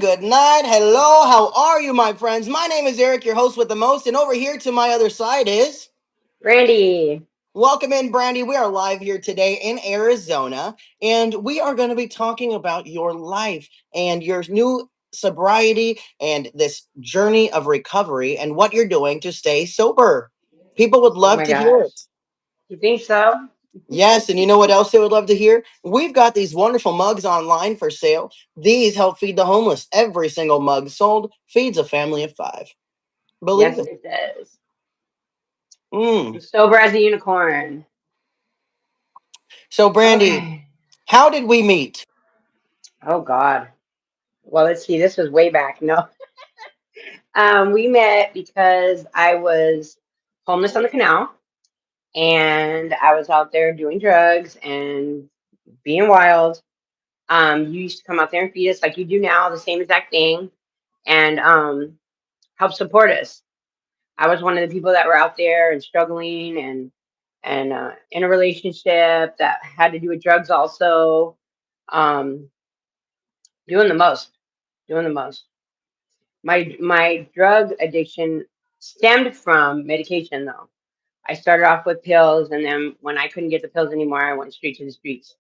good night. Hello, how are you, my friends? My name is Eric, your host with the most, and over here to my other side is. Randy. Welcome in, Brandy. We are live here today in Arizona, and we are going to be talking about your life and your new sobriety and this journey of recovery and what you're doing to stay sober. People would Oh love my to hear gosh. it. You think so? Yes, and you know what else they would love to hear? We've got these wonderful mugs online for sale. These help feed the homeless. Every single mug sold feeds a family of five. Believe Yes, it. it does. I'm Mm. sober as a unicorn. So, Brandy, Okay. how did we meet? Oh God. Well, let's see. This was way back. No. We met because I was homeless on the canal and I was out there doing drugs and being wild. You used to come out there and feed us like you do now, the same exact thing, and help support us. I was one of the people that were out there and struggling and in a relationship that had to do with drugs also. Um, doing the most, doing the most. My drug addiction stemmed from medication though. I started off with pills and then when I couldn't get the pills anymore, I went straight to the streets.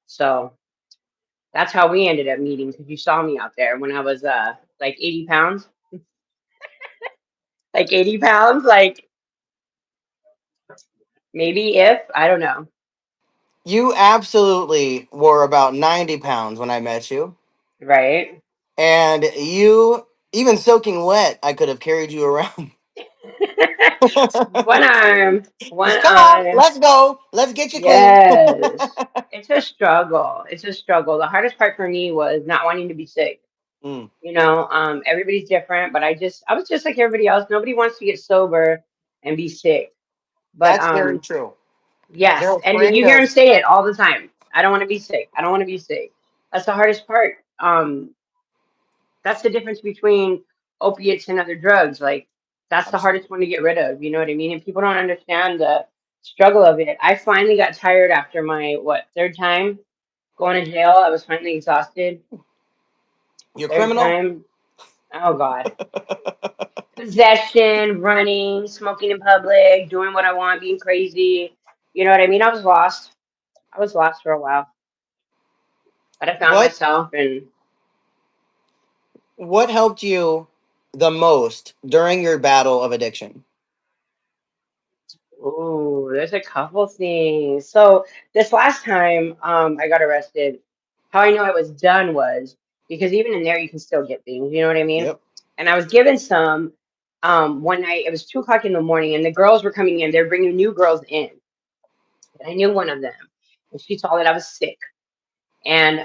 So that's how we ended up meeting because you saw me out there when I was like 80 pounds. Like 80 pounds, like maybe if I don't know. You absolutely were about 90 pounds when I met you. Right? And you, even soaking wet, I could have carried you around. One arm, one Just come on, arm. let's go. Let's get you clean. Yes. It's a struggle. It's a struggle. The hardest part for me was not wanting to be sick. Mm, Everybody's different, but I was just like everybody else. Nobody wants to get sober and be sick. But that's very true. They're yes, and then you afraid hear of. them say it all the time. I don't want to be sick. I don't want to be sick. That's the hardest part. That's the difference between opiates and other drugs. Like that's the hardest one to get rid of. You know what I mean? And people don't understand the struggle of it. I finally got tired after my third time going to jail. I was finally exhausted. You're Third criminal? time, oh God, possession, running, smoking in public, doing what I want, being crazy. You know what I mean? I was lost. I was lost for a while, but I found What myself and. what helped you the most during your battle of addiction? Oh, there's a couple things. So this last time I got arrested, how I know I was done was because even in there you can still get things, you know what I mean? Yep. And I was given some one night, it was 2 o'clock in the morning, and the girls were coming in, they were bringing new girls in. And I knew one of them. And she saw that I was sick. And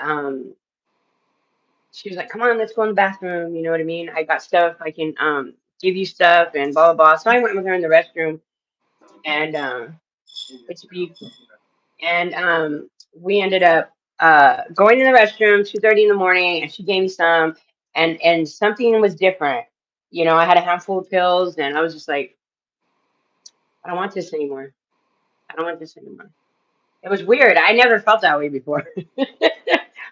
she was like, come on, let's go in the bathroom, you know what I mean? I got stuff, I can give you stuff and blah blah blah. So I went with her in the restroom and it's beep. And we ended up going in the restroom 2:30 in the morning, and she gave me some, and something was different. I had a handful of pills, and I was just like, I don't want this anymore. I don't want this anymore. It was weird. I never felt that way before.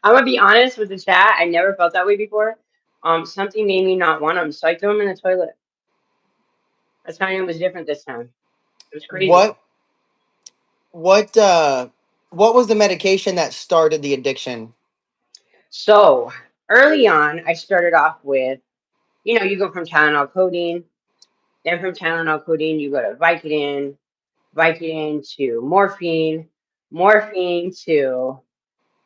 I'm gonna be honest with the chat. I never felt that way before. Something made me not want them, so I threw them in the toilet. That's how it was different this time. It was crazy. What what uh what was the medication that started the addiction? So early on, I started off with, you go from Tylenol codeine. Then from Tylenol codeine, you go to Vicodin, Vicodin to morphine, morphine to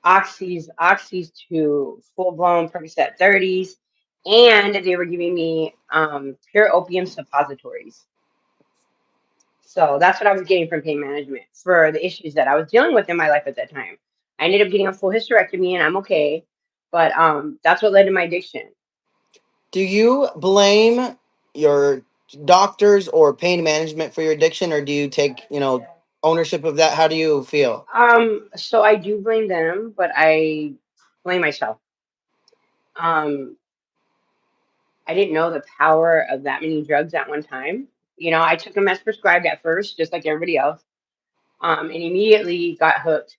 oxys, oxys to full blown Percocet 30s, and they were giving me pure opium suppositories. So that's what I was getting from pain management for the issues that I was dealing with in my life at that time. I ended up getting a full hysterectomy, and I'm okay, but that's what led to my addiction. Do you blame your doctors or pain management for your addiction, or do you take, ownership of that? How do you feel? So I do blame them, but I blame myself. Um, I didn't know the power of that many drugs at one time. I took them as prescribed at first, just like everybody else, and immediately got hooked.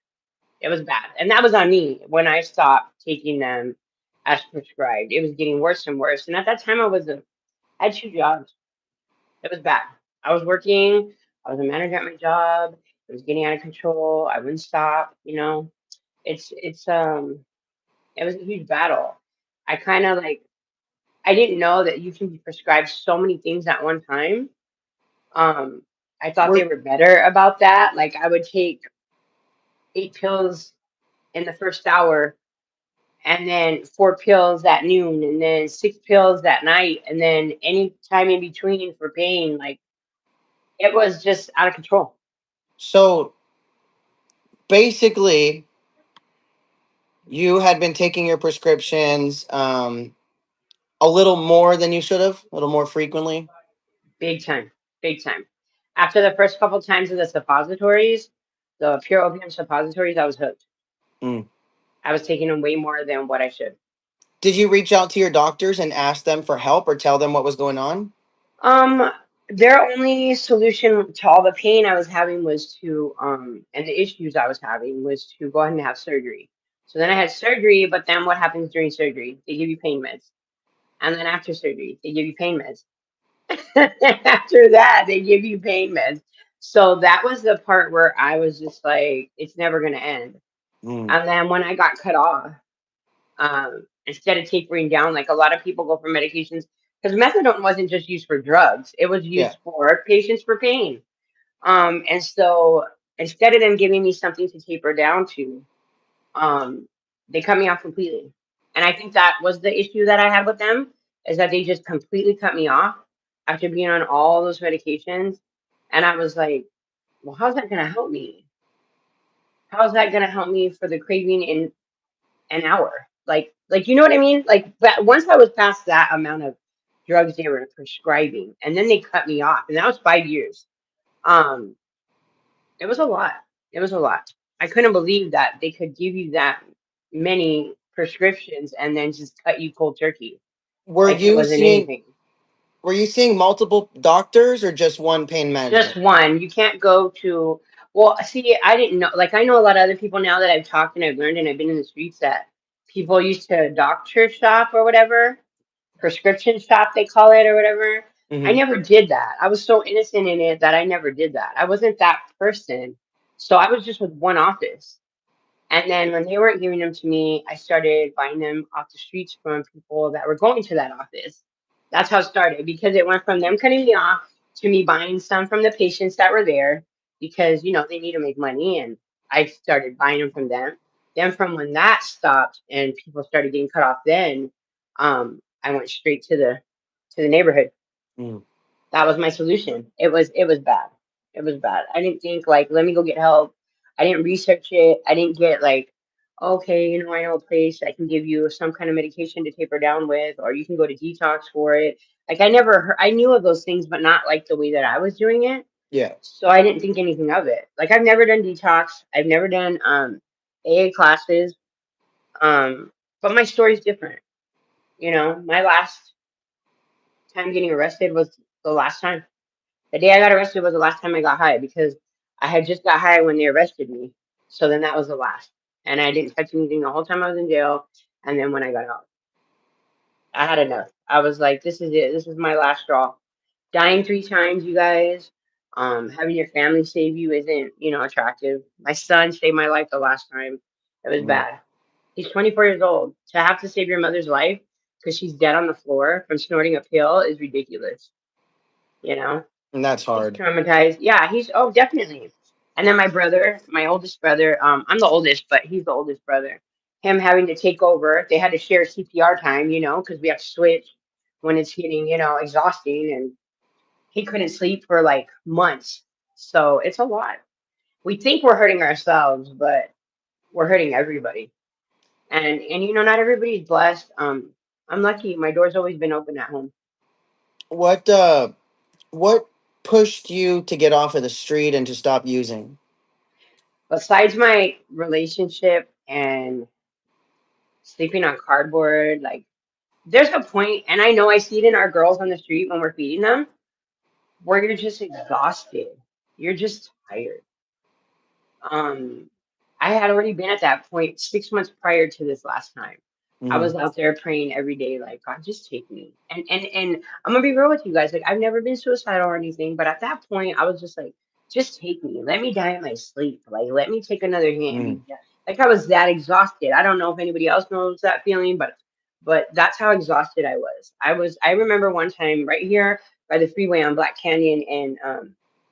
It was bad, and that was on me when I stopped taking them as prescribed. It was getting worse and worse. And at that time, I had two jobs. It was bad. I was working. I was a manager at my job. It was getting out of control. I wouldn't stop. It's it was a huge battle. I kind of like I didn't know that you can be prescribed so many things at one time. Um, I thought they Were were better about that. Like I would take 8 pills in the first hour, and then 4 pills at noon, and then 6 pills at night, and then any time in between for pain. Like it was just out of control. so basically you had been taking your prescriptions a little more than you should have, a little more frequently. Big time, big time. After the first couple times of the suppositories, the pure opium suppositories, I was hooked. Mm. I was taking them way more than what I should. Did you reach out to your doctors and ask them for help or tell them what was going on? Um, their only solution to all the pain I was having was and the issues I was having was to go ahead and have surgery. So then I had surgery, but then what happens during surgery? They give you pain meds. And then after surgery, they give you pain meds. After that, they give you pain meds. So that was the part where I was just like, it's never going to end. Mm. And then when I got cut off, instead of tapering down, like a lot of people go for medications, because methadone wasn't just used for drugs, it was Yeah. used for patients for pain. And so instead of them giving me something to taper down to, um, they cut me off completely. And I think that was the issue that I had with them, is that they just completely cut me off after being on all those medications. And I was like, well, how's that going to help me? How's that going to help me for the craving in an hour? Like you know what I mean? Like, but once I was past that amount of drugs they were prescribing, and then they cut me off, and that was 5 years. Um, it was a lot. It was a lot. I couldn't believe that they could give you that many prescriptions and then just cut you cold turkey, Were like it you wasn't seeing anything. were you seeing multiple doctors or just one pain Just management? one. You can't go to. Well, see, I didn't know. Like, I know a lot of other people now that I've talked and I've learned and I've been in the streets that people used to doctor shop or whatever, prescription shop they call it or whatever. I Hmm. never did that. I was so innocent in it that I never did that. I wasn't that person. So I was just with one office. And then when they weren't giving them to me, I started buying them off the streets from people that were going to that office. That's how it started, because it went from them cutting me off to me buying some from the patients that were there, because they need to make money, and I started buying them from them. Then from when that stopped and people started getting cut off, then I went straight to the neighborhood. Mm. That was my solution. It was bad. It was bad. I didn't think like, let me go get help. I didn't research it. I didn't get like, okay, I know a place I can give you some kind of medication to taper down with, or you can go to detox for it. Like I never heard, I knew of those things, but not like the way that I was doing it. Yeah. So I didn't think anything of it. Like I've never done detox. I've never done AA classes. Um, but my story's different. My last time getting arrested was the last time. The day I got arrested was the last time I got high, because I had just got high when they arrested me. So then that was the last. And I didn't touch anything the whole time I was in jail. And then when I got out, I had enough. I was like, this is it. This is my last straw. Dying 3 times, you guys. Having your family save you isn't, attractive. My son saved my life the last time. It was Mm. bad. He's 24 years old. To have to save your mother's life because she's dead on the floor from snorting a pill is ridiculous. You know? And that's He's hard. traumatized. Yeah, definitely. And then my brother, my oldest brother, I'm the oldest, but he's the oldest brother. Him having to take over. They had to share CPR time, because we have to switch when it's getting, exhausting. And he couldn't sleep for like months. So it's a lot. We think we're hurting ourselves, but we're hurting everybody. And not everybody's blessed. I'm lucky. My door's always been open at home. What what pushed you to get off of the street and to stop using? Besides my relationship and sleeping on cardboard, like there's a point, and I know I see it in our girls on the street when we're feeding them, where you're just exhausted. You're just tired. Um, I had already been at that point 6 months prior to this last time. I Hmm. was out there praying every day, like, God, just take me. And I'm gonna be real with you guys. Like, I've never been suicidal or anything, but at that point, I was just like, just take me. Let me die in my sleep. Like, let me take another hit and be Mm. dead. Like, I was that exhausted. I don't know if anybody else knows that feeling, but that's how exhausted I was. I remember one time right here by the freeway on Black Canyon and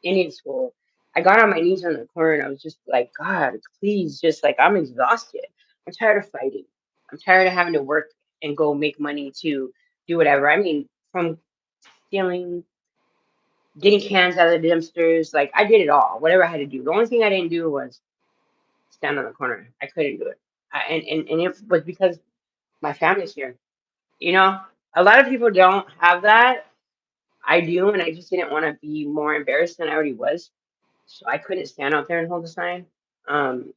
Indian School. I got on my knees on the corner and I was just like, God, please, just like I'm exhausted. I'm tired of fighting. I'm tired of having to work and go make money to do whatever. I mean, from stealing, getting cans out of the dumpsters, like I did it all, whatever I had to do. The only thing I didn't do was stand on the corner. I couldn't do it. And it was because my family's here. You know, a lot of people don't have that. I do, and I just didn't want to be more embarrassed than I already was. So I couldn't stand out there and hold a sign. Um,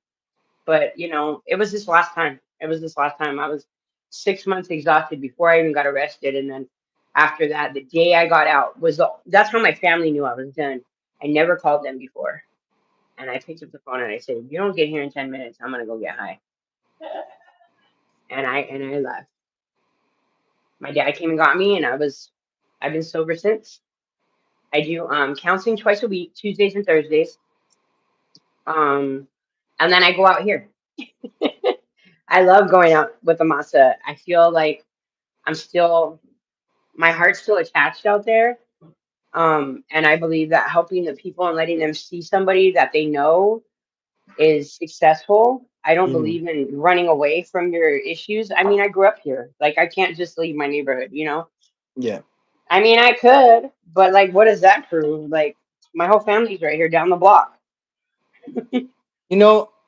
But it was this last time. It was this last time. I was 6 months exhausted before I even got arrested, and then after that, the day I got out that's how my family knew I was done. I never called them before, and I picked up the phone and I said, "If you don't get here in 10 minutes, I'm gonna go get high." And I left. My dad came and got me, and I've been sober since. I do counseling twice a week, Tuesdays and Thursdays. Um, and then I go out here. I love going out with the Masa. I feel like I'm still my heart's still attached out there. And I believe that helping the people and letting them see somebody that they know is successful. I don't Hmm. believe in running away from your issues. I mean, I grew up here. Like, I can't just leave my neighborhood. Yeah. I mean, I could, but like, what does that prove? Like, my whole family's right here down the block.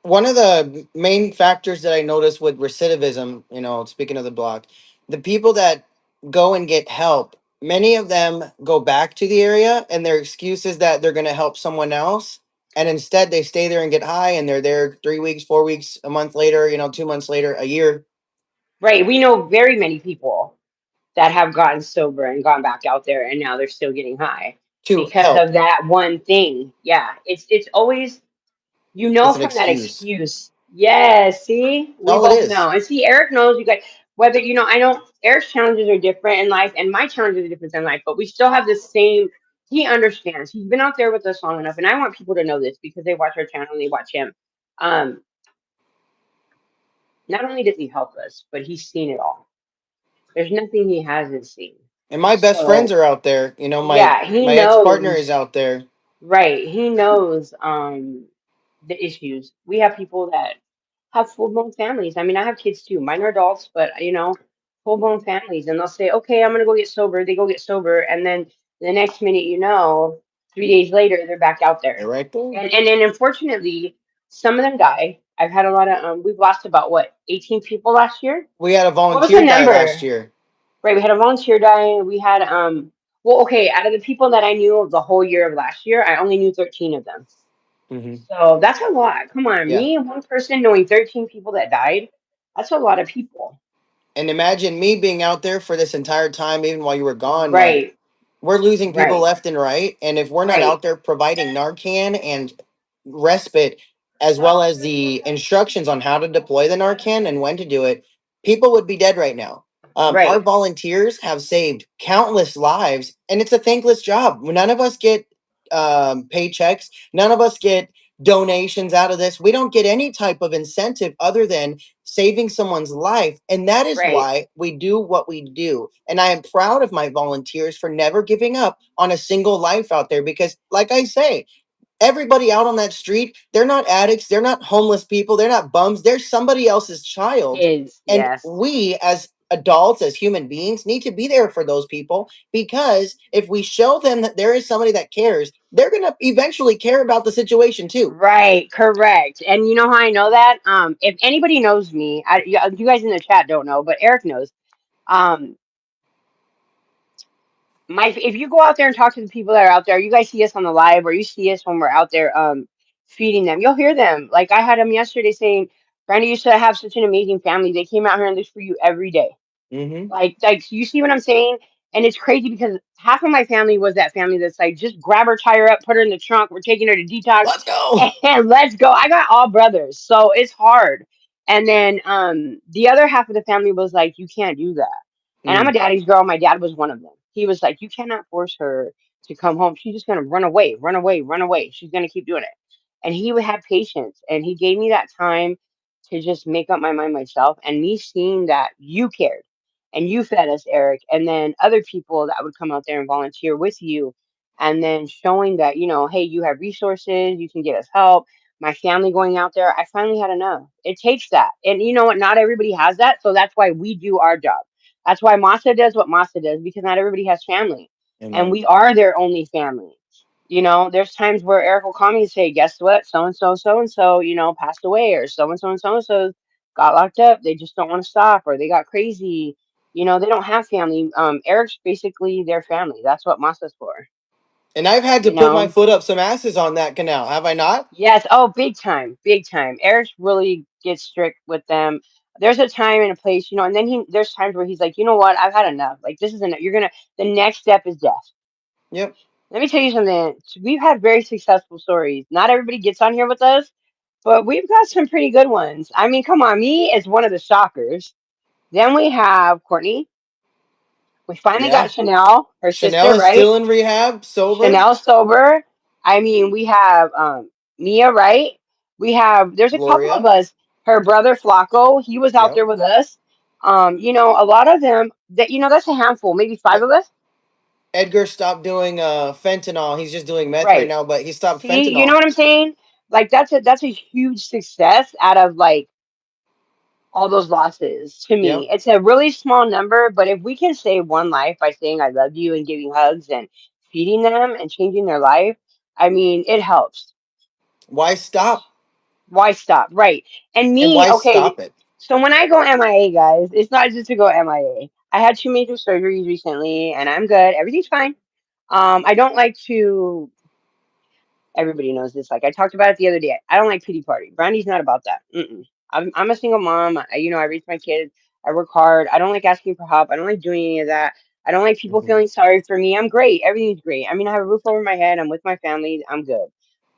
One of the main factors that I notice with recidivism, speaking of the block, the people that go and get help, many of them go back to the area and their excuse is that they're going to help someone else. And instead they stay there and get high and they're there 3 weeks, 4 weeks, a month later, 2 months later, a year Right. We know very many people that have gotten sober and gone back out there and now they're still getting high to because help. of that one thing. Yeah. It's always It's an from that excuse. excuse. Yes, see, we All it both is. know. And see, Eric knows you guys whether I know Eric's challenges are different in life and my challenges are different in life, but we still have the same he understands. He's been out there with us long enough, and I want people to know this because they watch our channel and they watch him. Um, Not only does he help us, but he's seen it all. There's nothing he hasn't seen. And my best friends So are out there. My yeah, he my ex-partner is knows. out there. Right. He knows the issues. We have people that have full blown families. I mean, I have kids too. Mine are adults, but full blown families. And they'll say, okay, I'm gonna go get sober. They go get sober, and then the next minute, 3 days later, they're back out They're there. right there. And then unfortunately, some of them die. I've had a lot of we've lost about what, 18 people last year? We had a What was the volunteer die last number? year. Right, we had a volunteer die. We had well, okay, out of the people that I knew the whole year of last year, I only knew 13 of them. Hmm. So that's a lot. Come on, Yeah. me, one person knowing 13 people that died, that's a lot of people. And imagine me being out there for this entire time, even while you were gone. Like, Right, we're losing people right, left and right. And if we're not right. out there providing Narcan and respite, as well as the instructions on how to deploy the Narcan and when to do it, people would be dead right now. Our Right. volunteers have saved countless lives, and it's a thankless job. None of us get paychecks, none of us get donations out of this. We don't get any type of incentive other than saving someone's life. And that is Right. why we do what we do. And I am proud of my volunteers for never giving up on a single life out there because, like I say, everybody out on that street, they're not addicts, they're not homeless people, they're not bums, they're somebody else's child. Kids, And yes. we, as adults, as human beings, need to be there for those people because if we show them that there is somebody that cares, they're going to eventually care about the situation too. Right, correct. And you know how I know that? If anybody knows me, you guys in the chat don't know, but Eric knows. Um, if you go out there and talk to the people that are out there, you guys see us on the live or you see us when we're out there feeding them, you'll hear them. Like I had them yesterday saying, Brandy used to have such an amazing family. They came out here and looked for you every day. Hmm. Like you see what I'm saying? And it's crazy because half of my family was that family that's like, just grab her, tie her up, put her in the trunk. We're taking her to detox Let's go. and let's go. I got all brothers, so it's hard. And then the other half of the family was like, you can't do that. And I'm a Mm. daddy's girl. My dad was one of them. He was like, you cannot force her to come home. She's just gonna run away, run away, run away. She's gonna keep doing it. And he would have patience, and he gave me that time to just make up my mind myself. And me seeing that you cared and you fed us, Eric, and then other people that would come out there and volunteer with you, and then showing that, hey, you have resources, you can get us help. My family going out there, I finally had enough. It takes that. And you know what? Not everybody has that. So that's why we do our job. That's why Masa does what Masa does, because not everybody has family. And Amen. we are their only family. There's times where Eric will call me and say, guess what? So and so, passed away, or so and so got locked up. They just don't want to stop, or they got crazy. They don't have family. Eric's basically their family. That's what Masa's for. And I've had to You put my know? foot up some asses on that canal, have I not? Yes. Oh, big time, big time. Eric really gets strict with them. There's a time and a place, and then there's times where he's like, you know what? I've had enough. Like, this is enough. The next step is death. Yep. Let me tell you something. We've had very successful stories. Not everybody gets on here with us, but we've got some pretty good ones. I mean, come on, me as one of the shockers. Then we have Courtney. We finally Yeah. got Chanel, her Chanel sister, is right? still in rehab, sober. Chanel sober. I mean, we have Mia, right? There's a couple of Gloria. us. Her brother Flacco, he was out Yep. there with us. A lot of them that's a handful, maybe five E- of us. Edgar stopped doing fentanyl. He's just doing meth right Right. now, but he stopped See, you know fentanyl. what I'm saying? Like that's a huge success out of like all those losses to Yep. me. It's a really small number, but if we can save one life by saying I love you and giving hugs and feeding them and changing their life, I mean, it helps. Why stop? Why stop? Right. And And me, why okay, stop it? so when I go MIA, guys, it's not just to go MIA. I had two major surgeries recently and I'm good. Everything's fine. I don't like to Everybody knows this. Like I talked about it the other day. I don't like pity party. Brandy's not about that. Mm-mm. I'm a single mom. I raise my kids. I work hard. I don't like asking for help. I don't like doing any of that. I don't like people Hmm. feeling sorry for me. I'm great. Everything's great. I mean, I have a roof over my head. I'm with my family. I'm good.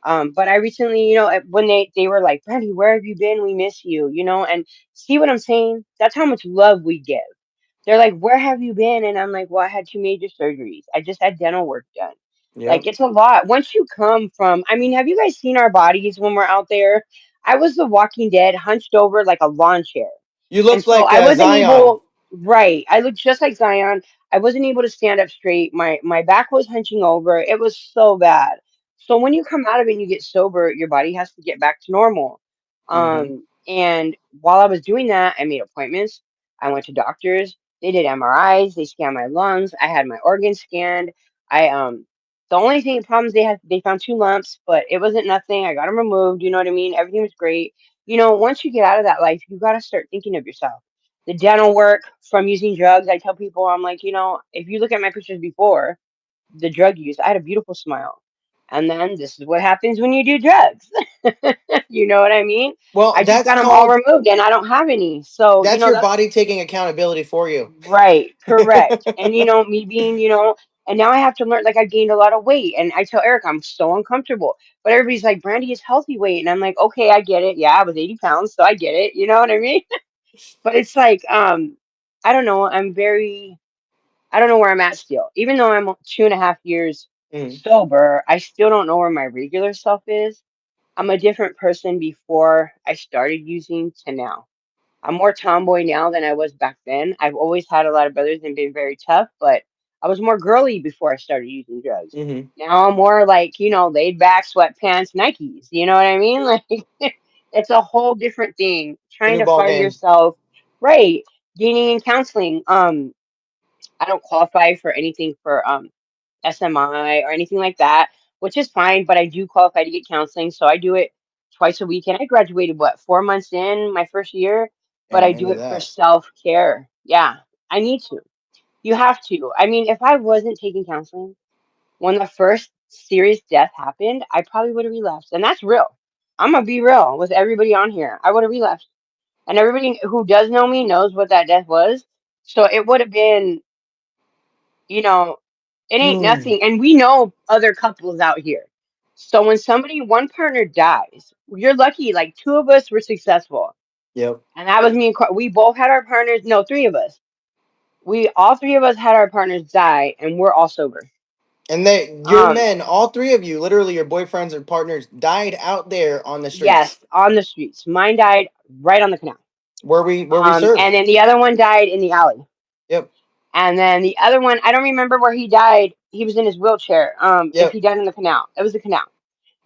But I recently, when they were like, Brandy, where have you been? We miss you. And see what I'm saying? That's how much love we give. They're like, where have you been? And I'm like, well, I had two major surgeries. I just had dental work done. Like, Yep. it's a lot. Once you come from, I mean, have you guys seen our bodies when we're out there? I was the Walking Dead, hunched over like a lawn chair. You And look so like I wasn't Zion. able, right. I looked just like Zion. I wasn't able to stand up straight. My back was hunching over. It was so bad. So when you come out of it and you get sober, your body has to get back to normal. Hmm. And while I was doing that, I made appointments. I went to doctors. They did MRIs. They scanned my lungs. I had my organs scanned. I The only problems they found two lumps, but it wasn't nothing. I got them removed. You know what I mean? Everything was great. Once you get out of that life, you got to start thinking of yourself. The dental work from using drugs, I tell people, I'm like, if you look at my pictures before the drug use, I had a beautiful smile. And then this is what happens when you do drugs. You know what I mean? Well, I just got them all removed and I don't have any. So, that's your that's body taking accountability for you. right, correct. And me being, and now I have to learn, like I gained a lot of weight. And I tell Eric, I'm so uncomfortable. But everybody's like, Brandy is healthy weight. And I'm like, okay, I get it. Yeah, I was 80 pounds, so I get it. You know what I mean? But it's like, I don't know. I don't know where I'm at still. Even though I'm 2.5 years Mm. sober, I still don't know where my regular self is. I'm a different person before I started using to now. I'm more tomboy now than I was back then. I've always had a lot of brothers and been very tough, but I was more girly before I started using drugs. Hmm. Now I'm more like, laid back sweatpants, Nikes. You know what I mean? Like it's a whole different thing. The Trying new to ball find game. yourself, right? Gaining in counseling. I don't qualify for anything for SMI or anything like that, which is fine, but I do qualify to get counseling. So I do it twice a week. And I graduated, 4 months in my first year, but I Amen do to it for that. self care. Yeah, I need to. You have to. I mean, if I wasn't taking counseling when the first serious death happened, I probably would have relapsed. And that's real. I'm going to be real with everybody on here. I would have relapsed. And everybody who does know me knows what that death was. So it would have been, you know, it ain't Mm. nothing. And we know other couples out here. So when one partner dies, you're lucky, like two of us were successful. Yep. And that was me and we both had our partners. No, three of us. We all three of us had our partners die, and we're all sober. And they, your Um, men, all three of you, literally your boyfriends or partners, died out there on the yes, streets on the streets. Mine died right on the canal. where we And serve. then the other one died in the alley. Yep. And then the other one, I don't remember where he died. He was in his wheelchair. If Yep. he died in the canal, it was the canal.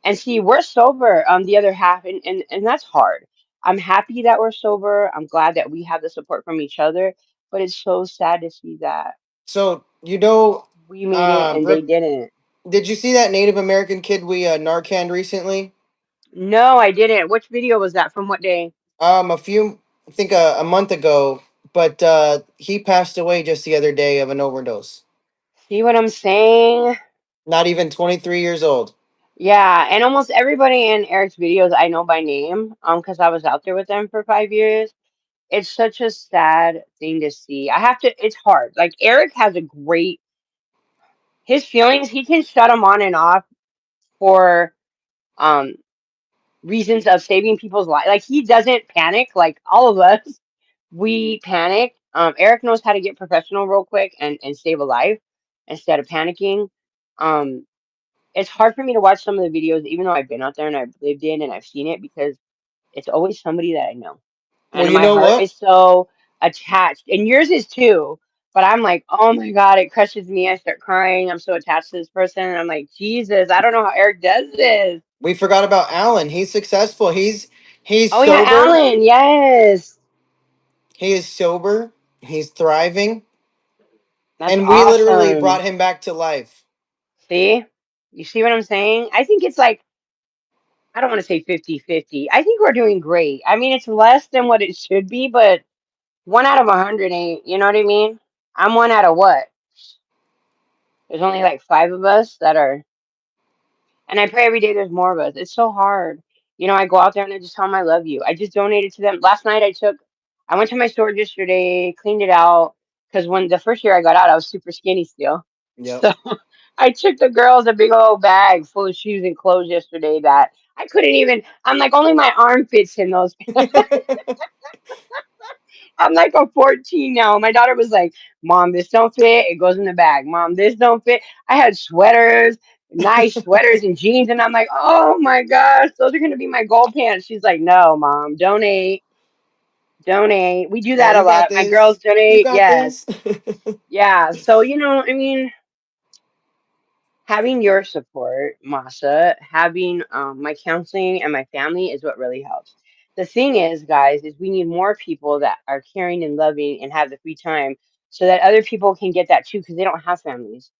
And see, we're sober, the other half, and that's hard. I'm happy that we're sober. I'm glad that we have the support from each other, but it's so sad to see that So you know, we made it and they rip, didn't. did you see that Native American kid we Narcaned recently? No, I didn't. Which video was that from what day? A few, I think a month ago, but he passed away just the other day of an overdose. See what I'm saying? Not even 23 years old. Yeah, and almost everybody in Eric's videos I know by name, because I was out there with them for 5 years. It's such a sad thing to see. I have to, it's hard. Like Eric has a great, his feelings, he can shut them on and off for um reasons of saving people's lives. Like he doesn't panic like all of us. We panic. Eric knows how to get professional real quick and save a life instead of panicking. Um, it's hard for me to watch some of the videos, even though I've been out there and I've lived in and I've seen it because it's always somebody that I know. Well, And you my know heart what? is so attached. And yours is too. But I'm like, oh my God, it crushes me. I start crying. I'm so attached to this person. And I'm like, Jesus, I don't know how Eric does this. We forgot about Alan. He's successful. He's Oh yeah, sober. Alan, yes. He is sober. He's thriving, That's and we literally awesome. brought him back to life. See? You see what I'm saying? I think it's like, I don't want to say 50-50. I think we're doing great. I mean, it's less than what it should be, but 1 out of 100 ain't, you know what I mean? I'm one out of what? There's only like five of us that are, and I pray every day there's more of us. It's so hard. I go out there and I just tell them I love you. I just donated to them. Last night I went to my storage yesterday, cleaned it out, because when the first year I got out, I was super skinny still. Yep. So I took the girls a big old bag full of shoes and clothes yesterday that I couldn't even, I'm like, only my arm fits in those. I'm like a 14 now. My daughter was like, Mom, this don't fit. It goes in the bag. Mom, this don't fit. I had sweaters, nice sweaters and jeans. And I'm like, oh my gosh, those are going to be my gold pants. She's like, no, Mom, donate, donate. We do Yeah, that a you got lot. My girls this. You donate. got Yes. this. Yeah. So, I mean, having your support, Masa, having my counseling and my family is what really helps. The thing is, guys, is we need more people that are caring and loving and have the free time so that other people can get that too because they don't have families.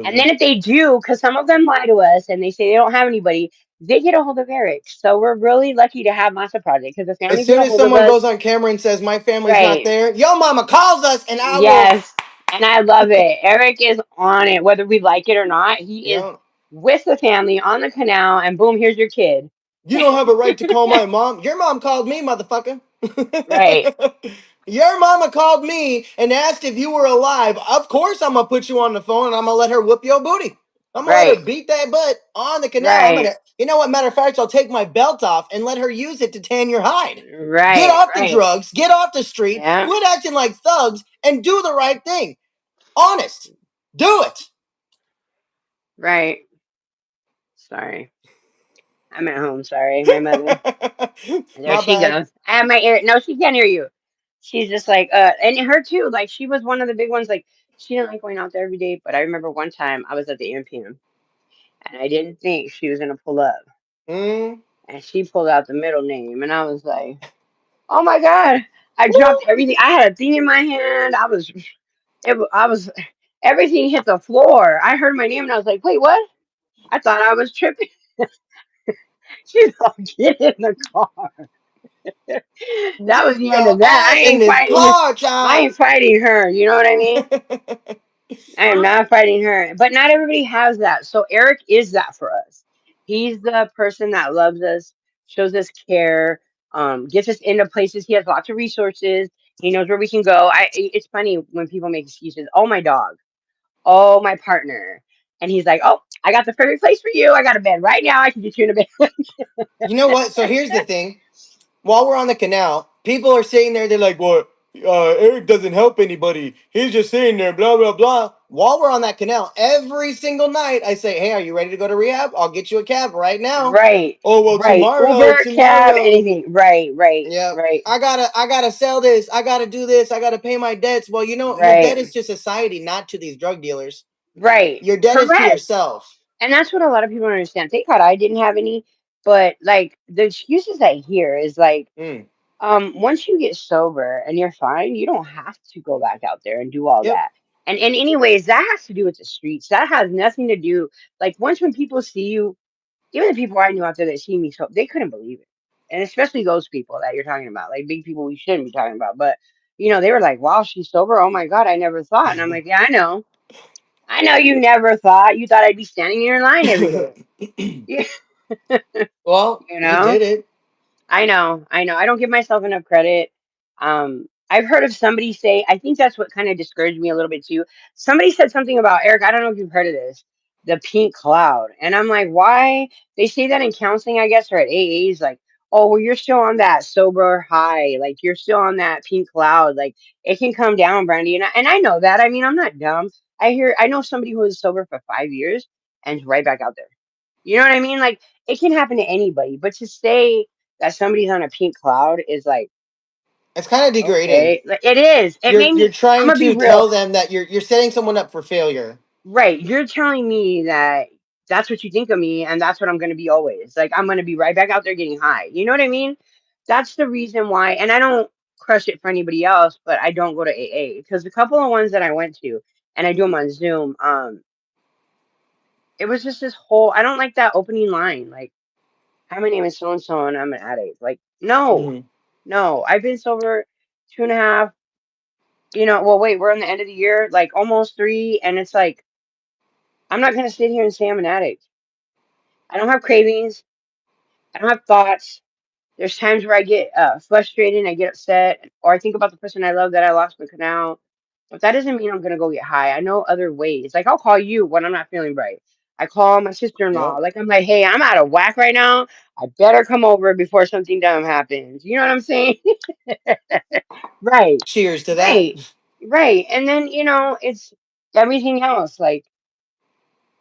And Absolutely. then if they do, because some of them lie to us and they say they don't have anybody, they get a hold of Eric. So we're really lucky to have Masa Project because the As families get soon a as hold of someone us. goes on camera and says my family's not Right. there, yo mama calls us and I will. Yes, and I love it. Eric is on it, whether we like it or not. He is Yeah. with the family on the canal, and boom, here's your kid. You don't have a right to call my mom. Your mom called me, motherfucker. Right, Your mama called me and asked if you were alive. Of course, I'm gonna put you on the phone and I'm gonna let her whoop your booty. I'm gonna let her right, beat that butt on the canal. I'm right, gonna, you know what? Matter of fact, I'll take my belt off and let her use it to tan your hide. Get right, off the right. drugs, get off the street, Yeah, quit acting like thugs, and do the right thing. Honest. Do it. right. Sorry, I'm at home. Sorry, my mother. There My she bad. goes. I have my ear. No, she can't hear you. She's just like, and her too. Like she was one of the big ones. Like she didn't like going out there every day. But I remember one time I was at the AMPM and I didn't think she was gonna pull up. Mm. And she pulled out the middle name, and I was like, "Oh my god!" I dropped Woo. everything. I had a thing in my hand. I was, everything hit the floor. I heard my name, and I was like, "Wait, what?" I thought I was tripping. She's like, "Get in the car." That was Get the end your of that. ass in this car, I child. ain't fighting her. You know what I mean? I am not fighting her, but not everybody has that. So Eric is that for us. He's the person that loves us, shows us care, gets us into places. He has lots of resources. He knows where we can go. It's funny when people make excuses. Oh, my dog. Oh, my partner. And he's like, oh, I got the perfect place for you. I got a bed right now. I can get you in a bed. You know what? So here's the thing. while we're on the canal, people are sitting there. They're like, "Well, Eric doesn't help anybody. He's just sitting there, blah blah blah." While we're on that canal, every single night, I say, "Hey, are you ready to go to rehab? I'll get you a cab right now." Right, Oh well, right. tomorrow, Uber, cab, tomorrow. anything. Right, right, Yeah, right, I gotta sell this. I gotta do this. I gotta pay my debts. Well, your debt right, is to society, not to these drug dealers. right. Your debt is to Correct. yourself. And that's what a lot of people don't understand. Thank God I didn't have any, but like the excuses I hear is like, Mm. once you get sober and you're fine, you don't have to go back out there and do all Yep. that. And anyways, that has to do with the streets. That has nothing to do like once when people see you, even the people I knew out there that see me so they couldn't believe it. And especially those people that you're talking about, like big people we shouldn't be talking about. But they were like, wow, she's sober. Oh my God, I never thought. And I'm like, yeah, I know. I know you never thought. You thought I'd be standing in your line every day. Yeah, Well, you you know? did it. I know, I know. I don't give myself enough credit. I've heard of somebody say, I think that's what kind of discouraged me a little bit too. Somebody said something about Eric. I don't know if you've heard of this, the pink cloud. And I'm like, why? They say that in counseling, I guess, or at AAs, like, oh, well, you're still on that sober high. Like, you're still on that pink cloud. Like, it can come down, Brandy. And I know that. I mean, I'm not dumb. I know somebody who was sober for 5 years and is right back out there. You know what I mean? Like, it can happen to anybody, but to say that somebody's on a pink cloud is like, It's kind of degrading. okay, like, it is. It You're made you're me. I'm trying gonna be to real, tell them that you're setting someone up for failure. right? You're telling me that that's what you think of me, and that's what I'm gonna be always. Like I'm gonna be right back out there getting high. You know what I mean? That's the reason why. And I don't crush it for anybody else, but I don't go to AA because the couple of ones that I went to, and I do them on Zoom. It was just this whole. I don't like that opening line, like, "Hi, my name is so and so, and I'm an addict." Like, no, Hmm. no, I've been sober 2.5. Well, wait, we're in the end of the year, like almost 3, and it's like I'm not gonna sit here and say I'm an addict. I don't have cravings. I don't have thoughts. There's times where I get frustrated and I get upset, or I think about the person I love that I lost in the canal. But that doesn't mean I'm gonna go get high. I know other ways. Like I'll call you when I'm not feeling right. I call my sister-in-law. Yep. Like I'm like, hey, I'm out of whack right now. I better come over before something dumb happens. You know what I'm saying? Right, Cheers to that. right, right. And then it's everything else. Like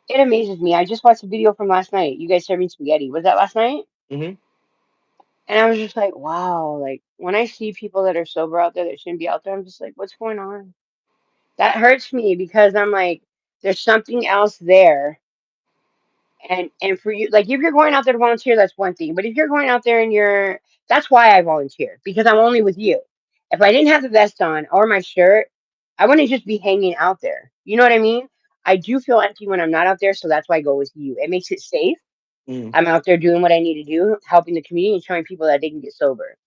it amazes me. I just watched a video from last night. You guys serving spaghetti. Was that last night? Hmm. And I was just like, wow. Like when I see people that are sober out there that shouldn't be out there, I'm just like, what's going on? That hurts me because I'm like, there's something else there. And for you, like if you're going out there to volunteer, that's one thing. But if you're going out there and that's why I volunteer because I'm only with you. If I didn't have the vest on or my shirt, I wouldn't just be hanging out there. You know what I mean? I do feel empty when I'm not out there, so that's why I go with you. It makes it safe. Mm. I'm out there doing what I need to do, helping the community and showing people that they can get sober.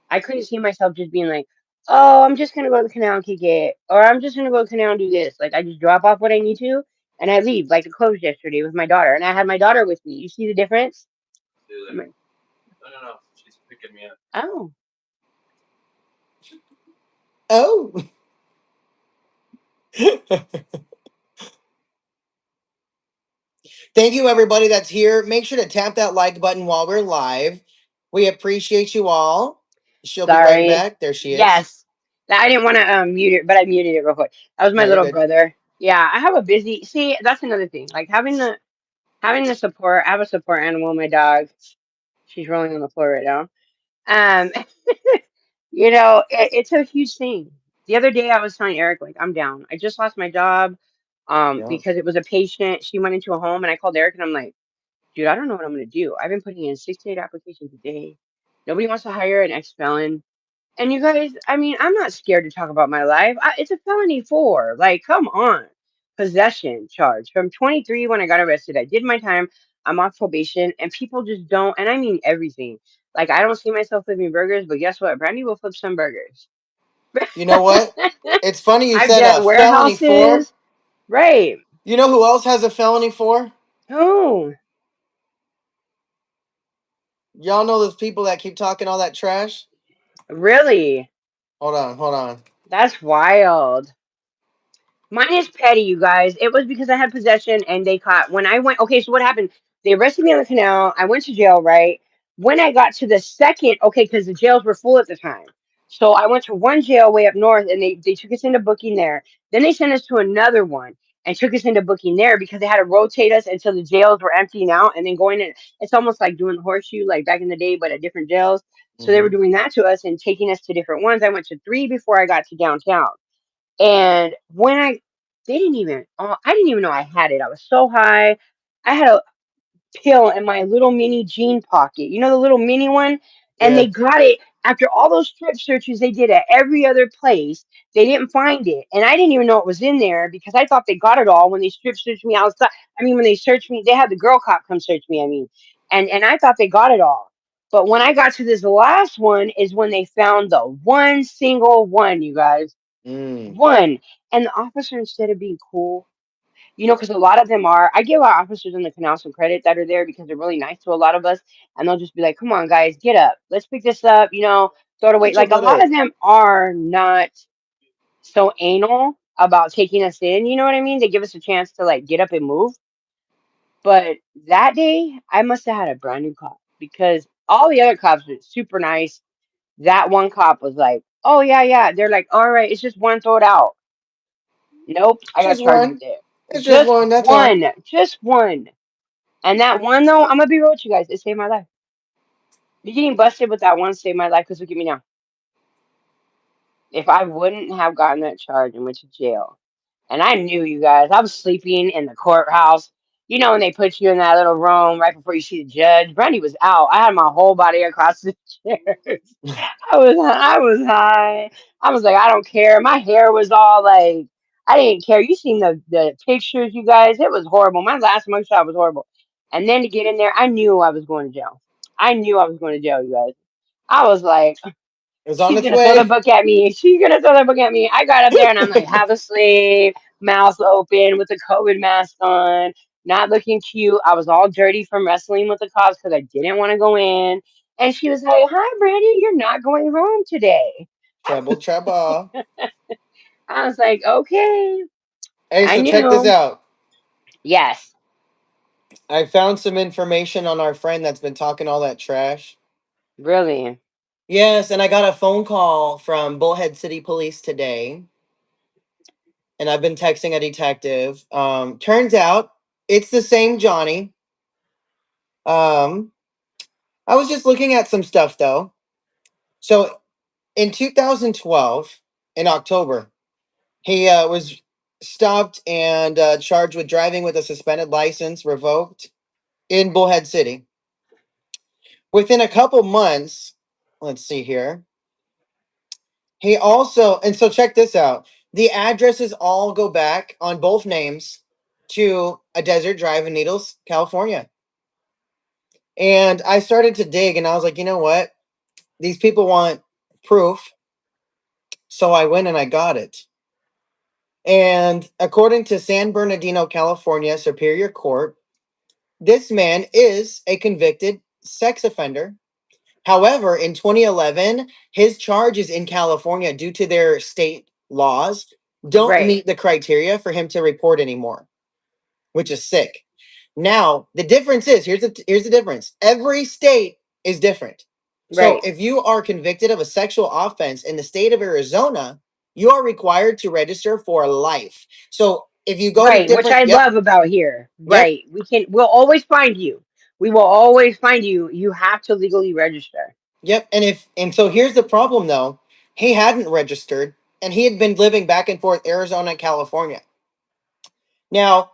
I couldn't see myself just being like, oh, I'm just gonna go to the canal and kick it, or I'm just gonna go to the canal and do this. Like I just drop off what I need to and I leave. Like it closed yesterday with my daughter, and I had my daughter with me. You see the difference? I'm like, oh, Oh. Thank you, everybody that's here. Make sure to tap that like button while we're live. We appreciate you all. She'll be right sorry. back. There she is. Yes, I didn't want to mute it, but I muted it real quick. That was my No, you're little good. brother. Yeah, I have a busy. See, that's another thing. Like having the support. I have a support animal. My dog. She's rolling on the floor right now. Um, it's a huge thing. The other day I was telling Eric, like, I'm down. I just lost my job Yeah. because it was a patient. She went into a home and I called Eric and I'm like, dude, I don't know what I'm gonna do. I've been putting in 6 to 8 applications a day. Nobody wants to hire an ex-felon. And you guys, I mean, I'm not scared to talk about my life. It's a felony for, like, come on. Possession charge. From 23 when I got arrested, I did my time. I'm off probation, and people just don't, and I mean everything. Like, I don't see myself flipping burgers, but guess what? Brandy will flip some burgers. You know what? It's funny you I've said a done felony for. warehouses. Right. You know who else has a felony for? Oh, Y'all know those people that keep talking all that trash? really? Hold on, hold on. That's wild. Mine is petty, you guys. It was because I had possession and they caught when I went. Okay, so what happened? They arrested me on the canal. I went to jail, right? When I got to the second, okay, because the jails were full at the time. So I went to one jail way up north and they took us into booking there. Then they sent us to another one and took us into booking there because they had to rotate us until the jails were emptying out and then going in. It's almost like doing the horseshoe, like back in the day, but at different jails. So they were Hmm. doing that to us and taking us to different ones. I went to three before I got to downtown. And when they didn't even, I didn't even know I had it. I was so high. I had a pill in my little mini jean pocket. You know, the little mini one? And Yeah. they got it after all those strip searches they did at every other place. They didn't find it. And I didn't even know it was in there because I thought they got it all when they strip searched me outside. I mean, when they searched me, they had the girl cop come search me, I mean. And I thought they got it all. But when I got to this last one is when they found the one single one, you guys. Mm. One. And the officer, instead of being cool, because a lot of them are, I give our officers in the canal some credit that are there because they're really nice to a lot of us. And they'll just be like, come on, guys, get up. Let's pick this up, throw it away. That's Like a about lot of it. them are not so anal about taking us in. You know what I mean? They give us a chance to like get up and move. But that day, I must have had a brand new cop because all the other cops were super nice. That one cop was like, oh, yeah, yeah. They're like, all right, it's just one, throw it out. Nope, I got Just charged with one. it. It's just Just one. That's all. one. Just one. And that one though, I'm gonna be real with you guys, it saved my life. Me getting busted with that one saved my life because look at me now. If I wouldn't have gotten that charge and went to jail, and I knew you guys, I was sleeping in the courthouse. You know when they put you in that little room right before you see the judge. Brandy was out. I had my whole body across the chairs. I was high. I was like, I don't care. My hair was all like, I didn't care. You seen the pictures, you guys? It was horrible. My last mugshot was horrible. And then to get in there, I knew I was going to jail. I knew I was going to jail, you guys. I was like, It's on she's its gonna throw the way. book at me. She's gonna throw the book at me. I got up there and I'm like half asleep, mouth open with a COVID mask on, not looking cute. I was all dirty from wrestling with the cops because I didn't want to go in. And she was like, "Hi, Brandy, you're not going home today." Treble, treble. I was like, "Okay." Hey, I so check this knew. out. Yes, I found some information on our friend that's been talking all that trash. really. Yes, and I got a phone call from Bullhead City Police today, and I've been texting a detective. Turns out it's the same Johnny. Um, I was just looking at some stuff though. So in 2012, in October, he was stopped and charged with driving with a suspended license revoked in Bullhead City. Within a couple months, let's see here. He also, and so check this out. The addresses all go back on both names to a desert drive in Needles, California. And I started to dig and I was like, you know what? These people want proof. So I went and I got it. And according to San Bernardino, California Superior Court, this man is a convicted sex offender. However, in 2011, his charges in California, due to their state laws, don't Right, meet the criteria for him to report anymore, which is sick. Now, the difference is here's the difference. Every state is different. So, right, if you are convicted of a sexual offense in the state of Arizona, you are required to register for life. So, if you go to right. Which different, I yep, love about here. yep, Right. We'll always find you. We will always find you. You have to legally register. yep, and so here's the problem though. He hadn't registered and he had been living back and forth Arizona and California. Now,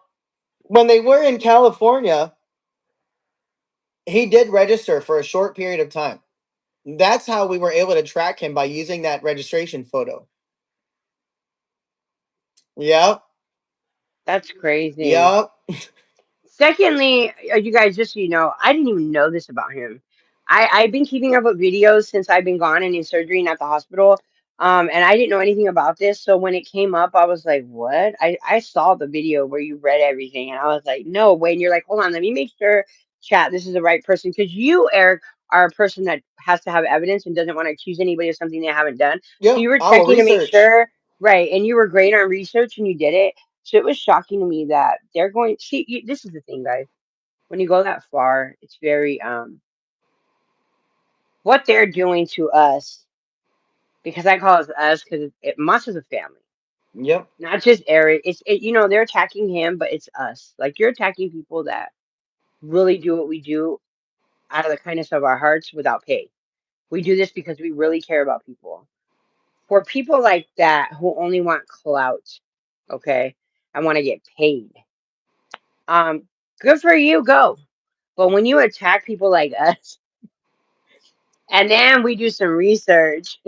when they were in California, he did register for a short period of time. That's how we were able to track him by using that registration photo. Yep, That's crazy. yep, Secondly, you guys, just so you know, I didn't even know this about him. I've been keeping up with videos since I've been gone and in surgery and at the hospital. And I didn't know anything about this. So when it came up, I was like, what? I saw the video where you read everything and I was like, no way. And you're like, hold on, let me make sure, chat, this is the right person. Because you, Eric, are a person that has to have evidence and doesn't want to accuse anybody of something they haven't done. So yep. you were I will checking to make research. sure, right? And you were great on research and you did it. So it was shocking to me that they're going. See, this is the thing, guys. When you go that far, it's very what they're doing to us, because I call it us because Masa's a family, Yep. not just Eric. They're attacking him, but it's us. Like you're attacking people that really do what we do out of the kindness of our hearts without pay. We do this because we really care about people. For people like that who only want clout, okay, and want to get paid, um, good for you, go. But when you attack people like us, and then we do some research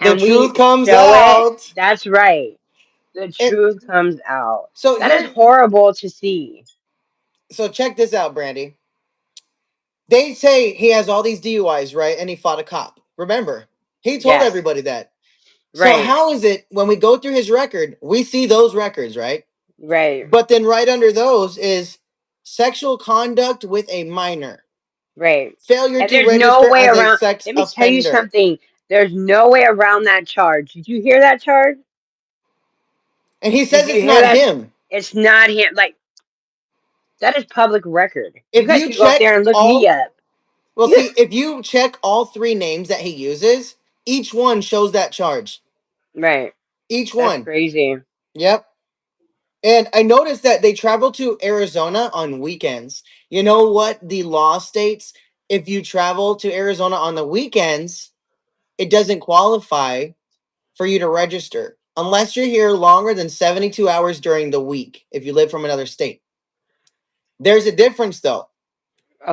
The and truth we comes show it, out. that's right. The And truth comes out. so That is here, horrible to see. so check this out, Brandy. They say he has all these DUIs, right? And he fought a cop. Remember, he told Yes, everybody that. So right, how is it when we go through his record, we see those records, right? right, But then right under those is sexual conduct with a minor, right. failure And to there's no register way as a around. sex Let me tell you offender. something. There's no way around that charge. Did you hear that charge? And he Did says you it's hear not that? him. It's not him. Like, that is public record. You If guys you can go up check there and look me all, up. well, see, if you check all three names that he uses, each one shows that charge. Right. Each That's one. crazy. Yep. And I noticed that they travel to Arizona on weekends. You know what the law states? If you travel to Arizona on the weekends, it doesn't qualify for you to register unless you're here longer than 72 hours during the week if you live from another state. There's a difference though.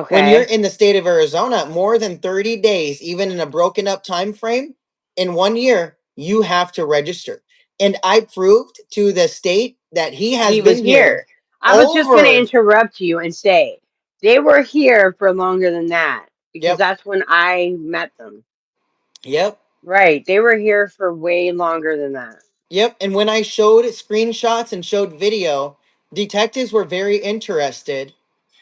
When you're Okay. in the state of Arizona, more than 30 days, even in a broken up time frame, in 1 year, you have to register. And I proved to the state that he has He was been here here. I was just going to over. interrupt you and say they were here for longer than that because Yep. that's when I met them. Yep. Right. They were here for way longer than that. Yep. And when I showed screenshots and showed video, detectives were very interested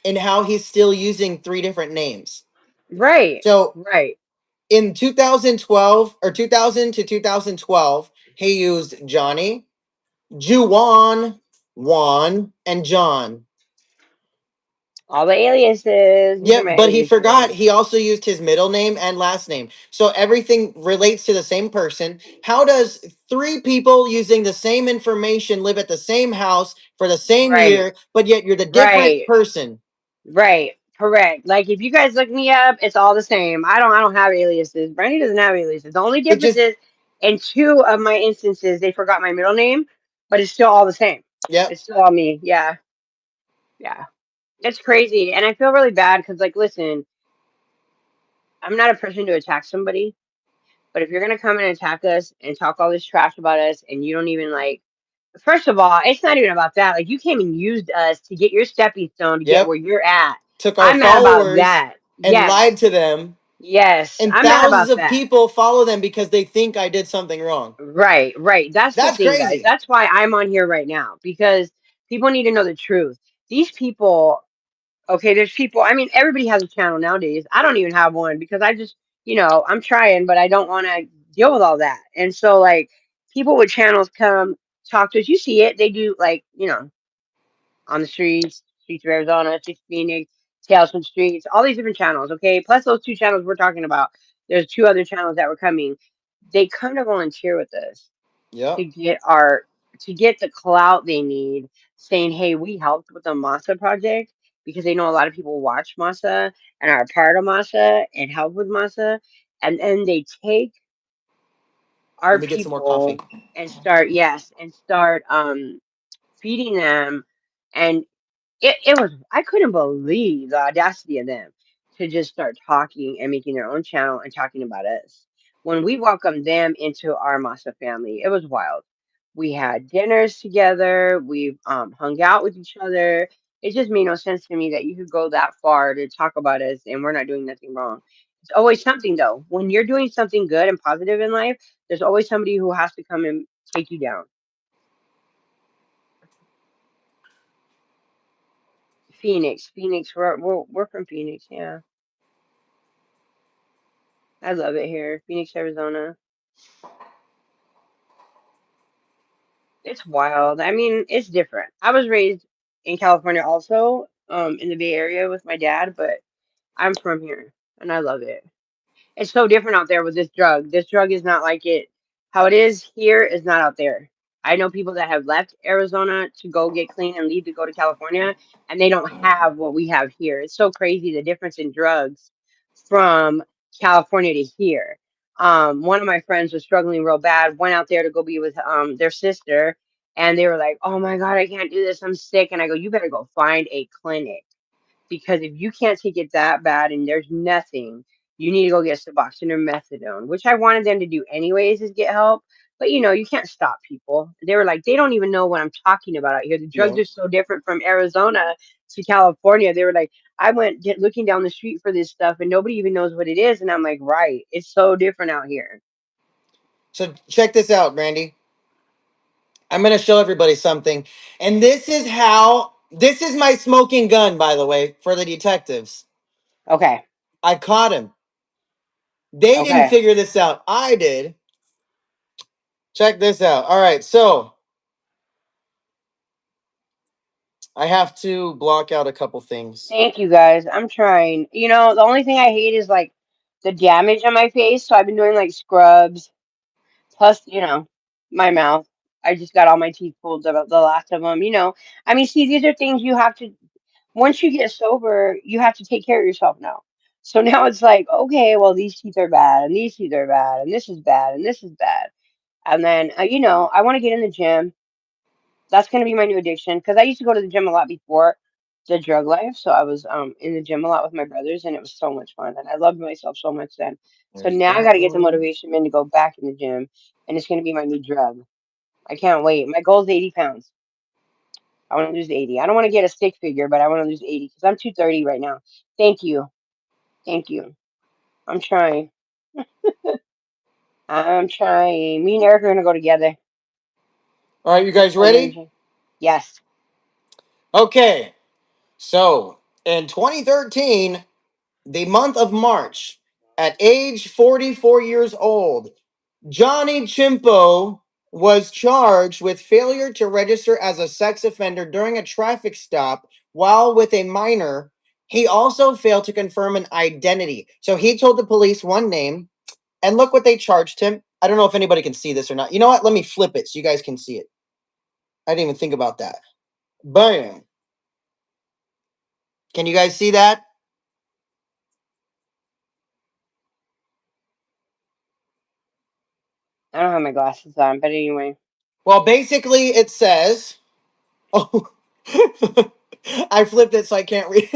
in how he's still using three different names. Right. So Right. in 2012 or 2000 to 2012, he used Johnny, Juwan, Juan, and John. All the aliases. These are Yep, my but he alias forgot names. he also used his middle name and last name. So everything relates to the same person. How does three people using the same information live at the same house for the same Right. year, but yet you're the different Right. person? Right. Correct. Like if you guys look me up, it's all the same. I don't have aliases. Brandy doesn't have aliases. The only It difference just, is in two of my instances they forgot my middle name, but it's still all the same. yep, It's still all me. Yeah. Yeah. It's crazy. And I feel really bad because like listen, I'm not a person to attack somebody, but if you're gonna come and attack us and talk all this trash about us and you don't even like first of all, it's not even about that. Like you came and used us to get your stepping stone to get yep, where you're at. took our I'm mad about followers that. and lied Yes. to them, Yes. and I'm mad thousands about of that. people follow them because they think I did something wrong. Right, right. That's the That's thing, guys. crazy. That's why I'm on here right now because people need to know the truth. These people, okay, there's people, I mean, everybody has a channel nowadays. I don't even have one because I just, I'm trying, but I don't want to deal with all that. And so, like, people with channels come talk to us. You see it. They do, like, on the streets of Arizona, streets of Phoenix, Tales from Streets, all these different channels, okay? Plus those two channels we're talking about. There's two other channels that were coming. They come to volunteer with us to Yep. get our to get the clout they need, saying, "Hey, we helped with the Masa project," because they know a lot of people watch Masa and are a part of Masa and help with Masa, and then they take our Let me get some more coffee. people and start feeding them, and it was I couldn't believe the audacity of them to just start talking and making their own channel and talking about us. When we welcomed them into our Masa family, it was wild. We had dinners together, we hung out with each other. It just made no sense to me that you could go that far to talk about us and we're not doing nothing wrong. It's always something though. When you're doing something good and positive in life, there's always somebody who has to come and take you down. Phoenix, we're from Phoenix, yeah. I love it here. Phoenix, Arizona. It's wild. I mean, it's different. I was raised in California also, in the Bay Area with my dad, but I'm from here and I love it. It's so different out there with this drug. This drug is not like it. How it is here is not out there. I know people that have left Arizona to go get clean and leave to go to California, and they don't have what we have here. It's so crazy the difference in drugs from California to here. One of my friends was struggling real bad, went out there to go be with their sister, and they were like, "Oh my God, I can't do this. I'm sick." And I go, "You better go find a clinic because if you can't take it that bad and there's nothing, you need to go get Suboxone or methadone," which I wanted them to do anyways, is get help. But you can't stop people. They were like, they don't even know what I'm talking about out here. The drugs are No. so different from Arizona to California. They were like, I went looking down the street for this stuff and nobody even knows what it is. And I'm like, right, it's so different out here. So check this out, Brandy. I'm going to show everybody something. And this is my smoking gun, by the way, for the detectives. Okay, I caught him. They didn't okay. figure this out. I did. Check this out. All right. So I have to block out a couple things. Thank you guys. I'm trying. The only thing I hate is like the damage on my face. So I've been doing like scrubs. Plus, my mouth. I just got all my teeth pulled, the last of them. I mean, see, these are things you have to, once you get sober, you have to take care of yourself now. So now it's like, okay, well, these teeth are bad, and these teeth are bad, and this is bad, and this is bad. And then, I want to get in the gym. That's going to be my new addiction because I used to go to the gym a lot before the drug life. So I was in the gym a lot with my brothers, and it was so much fun, and I loved myself so much then. So There's now I got that to get the one. motivation in to go back in the gym, and it's going to be my new drug. I can't wait. My goal is 80 pounds. I want to lose 80. I don't want to get a stick figure, but I want to lose 80 because I'm 230 right now. Thank you. Thank you. I'm trying. I'm trying. Me and Eric are going to go together. All right, you Just guys go to the ready? gym. Yes. Okay. So in 2013, the month of March, at age 44 years old, Johnny Chimpo was charged with failure to register as a sex offender during a traffic stop while with a minor. He also failed to confirm an identity. So he told the police one name, and look what they charged him. I don't know if anybody can see this or not. You know what? Let me flip it so you guys can see it. I didn't even think about that. Bam. Can you guys see that? I don't have my glasses on, but anyway. Well, basically, it says, oh, I flipped it so I can't read.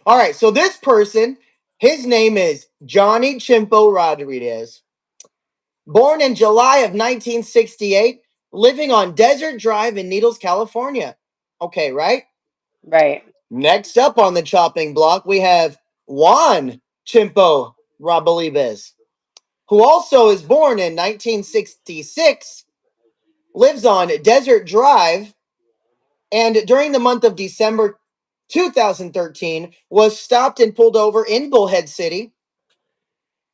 All right, so this person, his name is Johnny Chimpo Rodriguez, born in July of 1968, living on Desert Drive in Needles, California. Okay, right? Right. Next up on the chopping block, we have Juan Chimpo Rodriguez, who also is born in 1966, lives on Desert Drive, and during the month of December 2013 was stopped and pulled over in Bullhead City.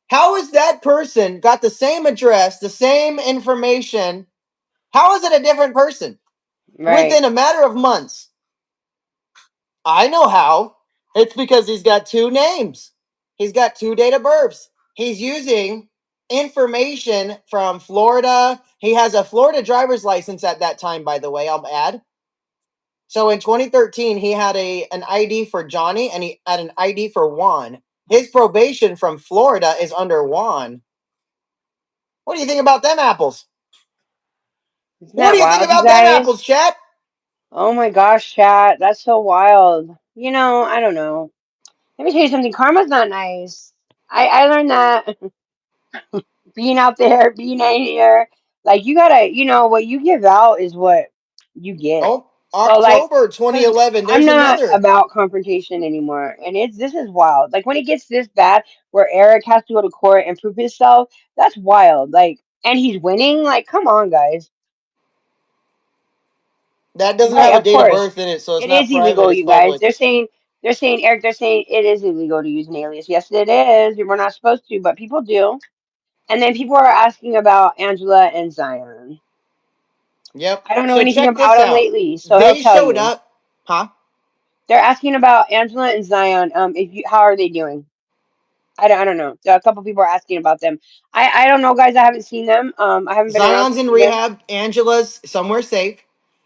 How is that person got the same address, the same information? How is it a different person Right. within a matter of months? I know how. It's because he's got two names. He's got two date of births. He's using information from Florida. He has a Florida driver's license at that time, by the way, I'll add. So in 2013, he had an ID for Johnny and he had an ID for Juan. His probation from Florida is under Juan. What do you think about them apples? Isn't What do that you think wild, you about them guys? apples, chat? Oh my gosh, chat. That's so wild. I don't know. Let me tell you something. Karma's not nice. I learned that being out there, being out here, like you gotta, what you give out is what you get. Oh, So like, October cause 2011. I'm There's not another. about confrontation anymore, and this is wild. Like when it gets this bad, where Eric has to go to court and prove himself, that's wild. Like, and he's winning. Like, come on, guys. That doesn't Right, have a of date of course. birth in it, so it's It not is private, illegal, it's you guys. public. They're saying, Eric, they're saying it is illegal to use an alias. Yes, it is. We're not supposed to, but people do. And then people are asking about Angela and Zion. Yep. I don't know So anything check about this him out. lately, so he'll They tell showed you. up. Huh? They're asking about Angela and Zion. If you, how are they doing? I don't know. A couple people are asking about them. I don't know, guys. I haven't seen them. I haven't been around Zion's to in see them. rehab. Angela's somewhere safe,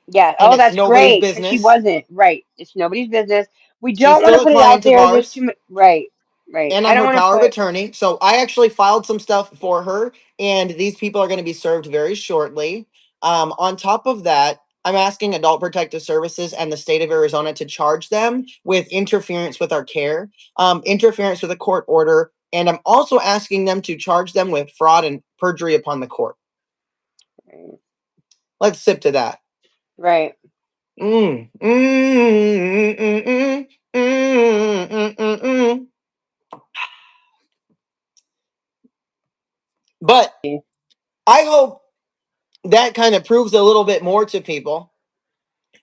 Yeah. and Oh, it's that's nobody's great because she business. wasn't right. It's nobody's business. We She's don't want still to a put it out client of there. There's too ours, much. Right. Right. and I I'm don't her want to power of put. attorney. So I actually filed some stuff for her, and these people are going to be served very shortly. On top of that, I'm asking Adult Protective Services and the state of Arizona to charge them with interference with our care, interference with a court order, and I'm also asking them to charge them with fraud and perjury upon the court. Right. Let's sip to that. Right. Mm. Mm, mm, mm, mm, mm, mm, mm, mm. But I hope that kind of proves a little bit more to people.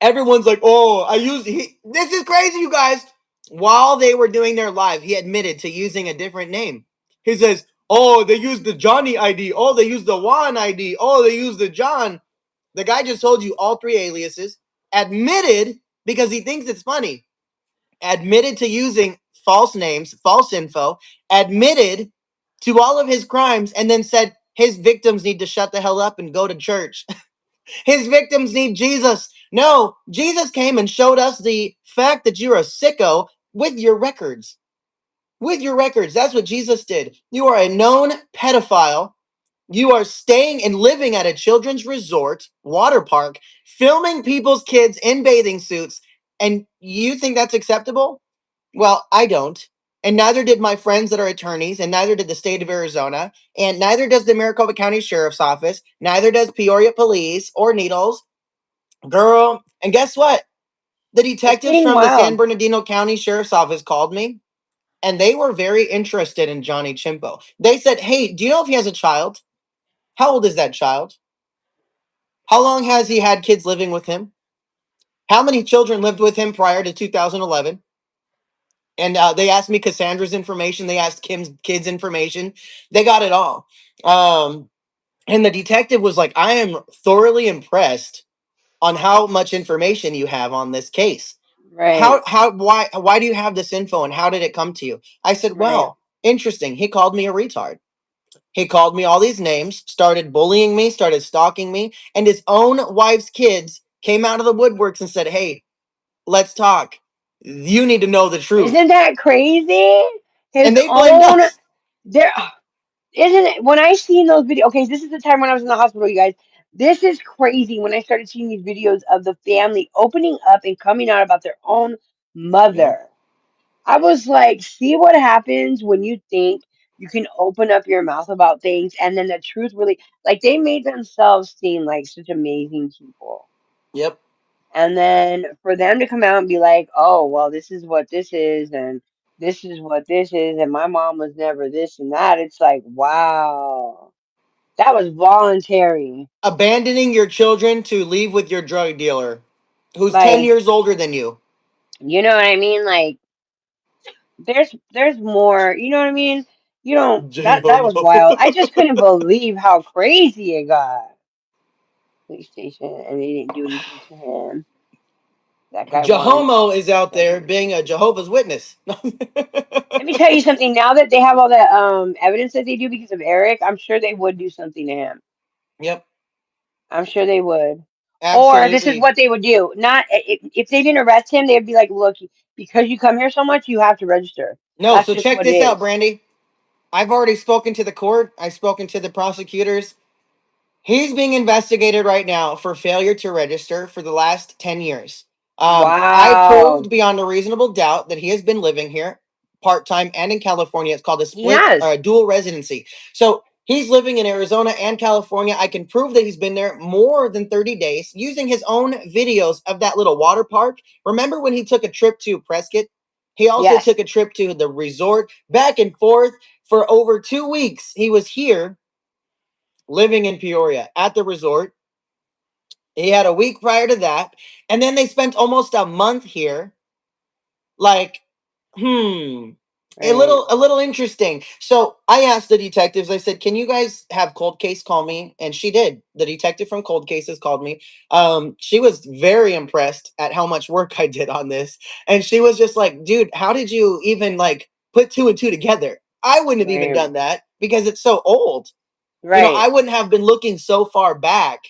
Everyone's like, "Oh, this is crazy, you guys." While they were doing their live, he admitted to using a different name. He says, "Oh, they used the Johnny ID. Oh, they used the Juan ID. Oh, they used the John." The guy just told you all three aliases. Admitted because he thinks it's funny. Admitted to using false names, false info. Admitted to all of his crimes, and then said his victims need to shut the hell up and go to church. His victims need Jesus. No, Jesus came and showed us the fact that you're a sicko with your records. With your records. That's what Jesus did. You are a known pedophile. You are staying and living at a children's resort, water park, filming people's kids in bathing suits, and you think that's acceptable? Well, I don't. And neither did my friends that are attorneys, and neither did the state of Arizona, and neither does the Maricopa County Sheriff's Office, neither does Peoria Police or Needles. Girl, and guess what? The It's detectives getting from the San wild. Bernardino County Sheriff's Office called me, and they were very interested in Johnny Chimpo. They said, "Hey, do you know if he has a child? How old is that child? How long has he had kids living with him? How many children lived with him prior to 2011?" And they asked me Cassandra's information. They asked Kim's kids' information. They got it all. Um, and the detective was like, "I am thoroughly impressed on how much information you have on this case. Right. Why do you have this info and how did it come to you?" I said, Right. "Well, interesting. He called me a retard. He called me all these names, started bullying me, started stalking me, and his own wife's kids came out of the woodworks and said, 'Hey, let's talk. You need to know the truth.'" Isn't that crazy? And His they blamed own. us. There. Isn't it? When I seen those videos. Okay, this is the time when I was in the hospital, you guys. This is crazy. When I started seeing these videos of the family opening up and coming out about their own Yep. mother, I was like, see what happens when you think you can open up your mouth about things, and then the truth really, like, they made themselves seem like such amazing people. Yep. And then for them to come out and be like, oh, well, this is what this is, and this is what this is, and my mom was never this and that. It's like, wow, that was voluntary. Abandoning your children to leave with your drug dealer who's 10 Like, years older than you. you know what I mean? Like, there's more, you know what I mean? You don't, J that was Homo. wild. I just couldn't believe how crazy it got. Police station, and they didn't do anything to him. That guy wants Jehomo is out there seven. being a Jehovah's Witness. Let me tell you something. Now that they have all that evidence that they do because of Eric, I'm sure they would do something to him. Yep. I'm sure they would. Or this is Absolutely. what they would do. Not if they didn't arrest him, they'd be like, "Look, because you come here so much, you have to register." No, That's so just check what it this out, is. Brandy. I've already spoken to the court. I've spoken to the prosecutors. He's being investigated right now for failure to register for the last 10 years. I Wow. proved beyond a reasonable doubt that he has been living here part time and in California. It's called a He split has. dual residency. So he's living in Arizona and California. I can prove that he's been there more than 30 days using his own videos of that little water park. Remember when he took a trip to Prescott? He also Yes. took a trip to the resort back and forth for over 2 weeks. He was here living in Peoria at the resort. He had a week prior to that, and then they spent almost a month here. Like, hmm, Right. a little interesting. So I asked the detectives. I said, "Can you guys have Cold Case call me?" And she did. The detective from Cold Cases called me. She was very impressed at how much work I did on this, and she was just like, "Dude, how did you even like put two and two together?" I wouldn't have even Right. done that because it's so old. I Right. wouldn't have been looking so far back.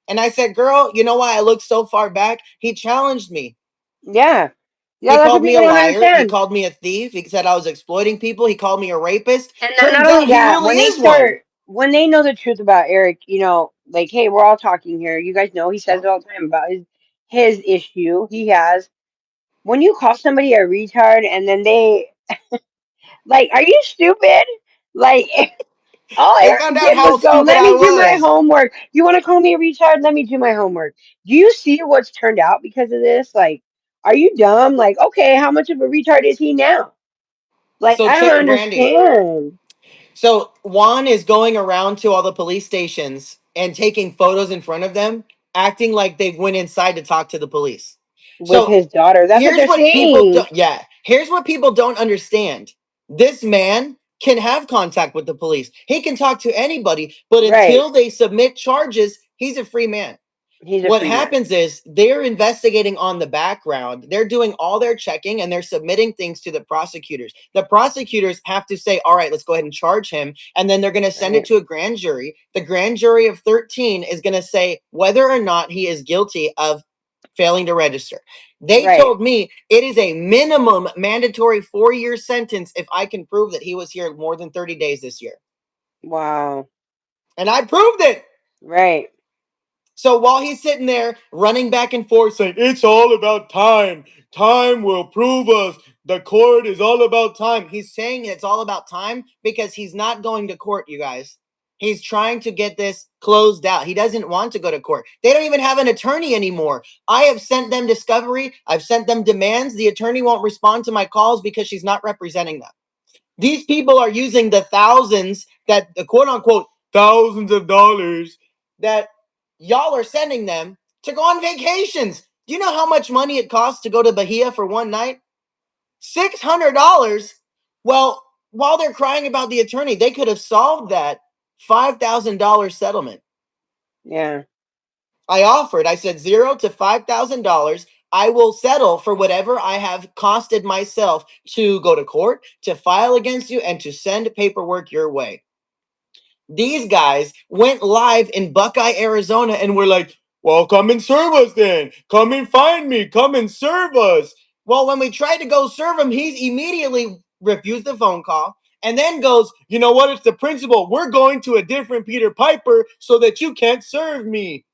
And I said, girl, you know why I looked so far back? He challenged me. Yeah. Yeah, He that's what called me a people don't liar. He understand. called me a thief. He said I was exploiting people. He called me a rapist. And not Turns only out he that, really is one. when they know the truth about Eric, like, hey, we're all talking here. You guys know he says Yeah. it all the time about his issue he has. When you call somebody a retard and then they like, are you stupid? Like, all They Eric found out did how was go, stupid let I me do my was. homework. You want to call me a retard? Let me do my homework. Do you see what's turned out because of this? Like, are you dumb? Like, okay, how much of a retard is he now? Like, So I don't check Brandy. understand. So Juan is going around to all the police stations and taking photos in front of them, acting like they went inside to talk to the police. With So his daughter. That's what here's they're what people saying. don't yeah, here's what people don't understand. This man can have contact with the police. He can talk to anybody, but Right. until they submit charges, he's a free man. He's a What free man. happens is they're investigating on the background. They're doing all their checking and they're submitting things to the prosecutors. The prosecutors have to say, all right, let's go ahead and charge him. And then they're going to send it Right. to a grand jury. The grand jury of 13 is going to say whether or not he is guilty of failing to register. They Right. told me it is a minimum mandatory 4-year sentence if I can prove that he was here more than 30 days this year. Wow. And I proved it. Right. So while he's sitting there running back and forth saying, it's all about time, time will prove us, the court is all about time. He's saying it's all about time because he's not going to court, you guys. He's trying to get this closed out. He doesn't want to go to court. They don't even have an attorney anymore. I have sent them discovery, I've sent them demands. The attorney won't respond to my calls because she's not representing them. These people are using the thousands that the quote unquote thousands of dollars that y'all are sending them to go on vacations. Do you know how much money it costs to go to Bahia for one night? $600. Well, while they're crying about the attorney, they could have solved that $5,000 settlement. Yeah. I offered, I said $0 to $5,000. I will settle for whatever I have costed myself to go to court, to file against you, and to send paperwork your way. These guys went live in Buckeye, Arizona, and were like, well, come and serve us then. Come and find me. Come and serve us. Well, when we tried to go serve him, he immediately refused the phone call and then goes, you know what? It's the principal. We're going to a different Peter Piper so that you can't serve me.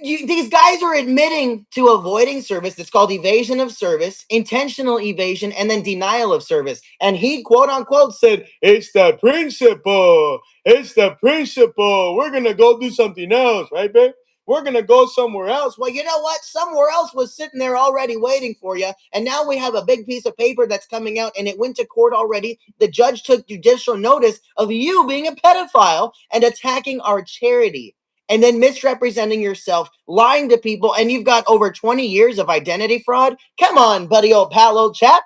These guys are admitting to avoiding service. It's called evasion of service, intentional evasion, and then denial of service. And he, quote unquote, said, it's the principle. It's the principle. We're going to go do something else, right, babe? We're going to go somewhere else. Well, you know what? Somewhere else was sitting there already waiting for you. And now we have a big piece of paper that's coming out and it went to court already. The judge took judicial notice of you being a pedophile and attacking our charity and then misrepresenting yourself, lying to people, and you've got over 20 years of identity fraud. Come on, buddy, old pal, old chap.